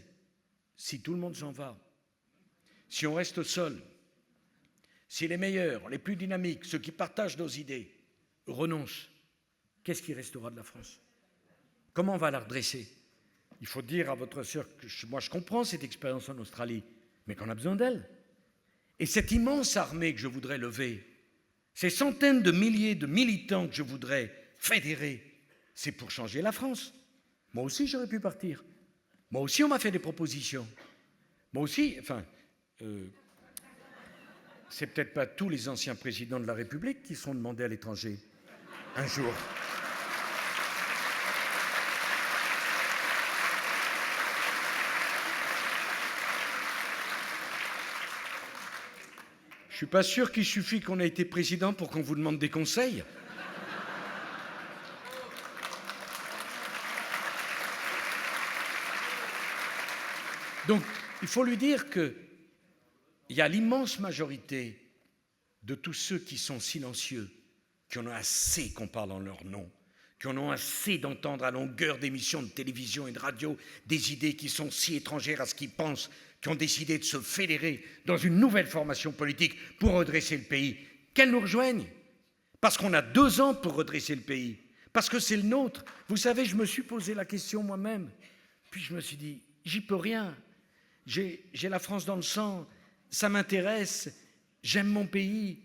Speaker 1: Si tout le monde s'en va, si on reste seul, si les meilleurs, les plus dynamiques, ceux qui partagent nos idées, renoncent, qu'est-ce qui restera de la France? Comment on va la redresser? Il faut dire à votre sœur que moi je comprends cette expérience en Australie, mais qu'on a besoin d'elle. Et cette immense armée que je voudrais lever, ces centaines de milliers de militants que je voudrais fédérer, c'est pour changer la France. Moi aussi, j'aurais pu partir. Moi aussi, on m'a fait des propositions. Moi aussi, c'est peut-être pas tous les anciens présidents de la République qui seront demandés à l'étranger un jour. Je ne suis pas sûr qu'il suffit qu'on ait été président pour qu'on vous demande des conseils. Donc, il faut lui dire qu'il y a l'immense majorité de tous ceux qui sont silencieux, qui en ont assez qu'on parle en leur nom, qui en ont assez d'entendre à longueur d'émissions de télévision et de radio des idées qui sont si étrangères à ce qu'ils pensent, qui ont décidé de se fédérer dans une nouvelle formation politique pour redresser le pays, qu'elles nous rejoignent. Parce qu'on a 2 ans pour redresser le pays, parce que c'est le nôtre. Vous savez, je me suis posé la question moi-même, puis je me suis dit, j'y peux rien. J'ai la France dans le sang, ça m'intéresse, j'aime mon pays.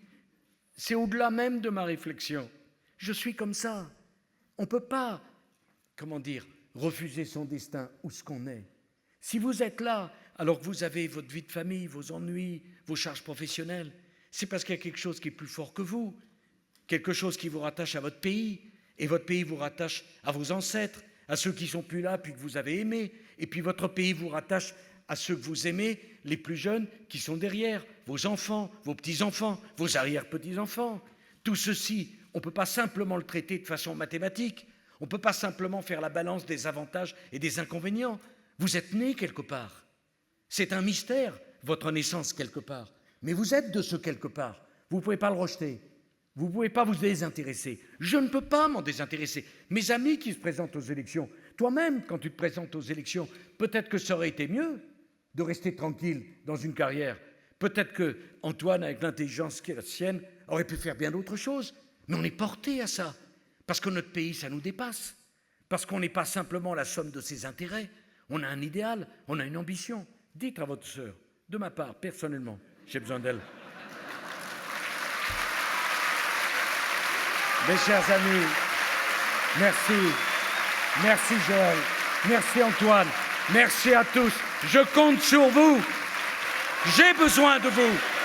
Speaker 1: C'est au-delà même de ma réflexion. Je suis comme ça. On ne peut pas, refuser son destin ou ce qu'on est. Si vous êtes là, alors que vous avez votre vie de famille, vos ennuis, vos charges professionnelles, c'est parce qu'il y a quelque chose qui est plus fort que vous, quelque chose qui vous rattache à votre pays, et votre pays vous rattache à vos ancêtres, à ceux qui ne sont plus là puis que vous avez aimés, et puis votre pays vous rattache à ceux que vous aimez, les plus jeunes qui sont derrière, vos enfants, vos petits-enfants, vos arrière-petits-enfants. Tout ceci, on ne peut pas simplement le traiter de façon mathématique, on ne peut pas simplement faire la balance des avantages et des inconvénients. Vous êtes nés quelque part. C'est un mystère, votre naissance quelque part. Mais vous êtes de ce quelque part. Vous ne pouvez pas le rejeter. Vous ne pouvez pas vous désintéresser. Je ne peux pas m'en désintéresser. Mes amis qui se présentent aux élections, toi-même, quand tu te présentes aux élections, peut-être que ça aurait été mieux de rester tranquille dans une carrière. Peut-être que Antoine, avec l'intelligence qui est la sienne, aurait pu faire bien d'autres choses. Mais on est porté à ça. Parce que notre pays, ça nous dépasse. Parce qu'on n'est pas simplement la somme de ses intérêts. On a un idéal, on a une ambition. Dites à votre sœur, de ma part, personnellement, j'ai besoin d'elle. Mes chers amis, merci. Merci Joël. Merci Antoine. Merci à tous. Je compte sur vous. J'ai besoin de vous.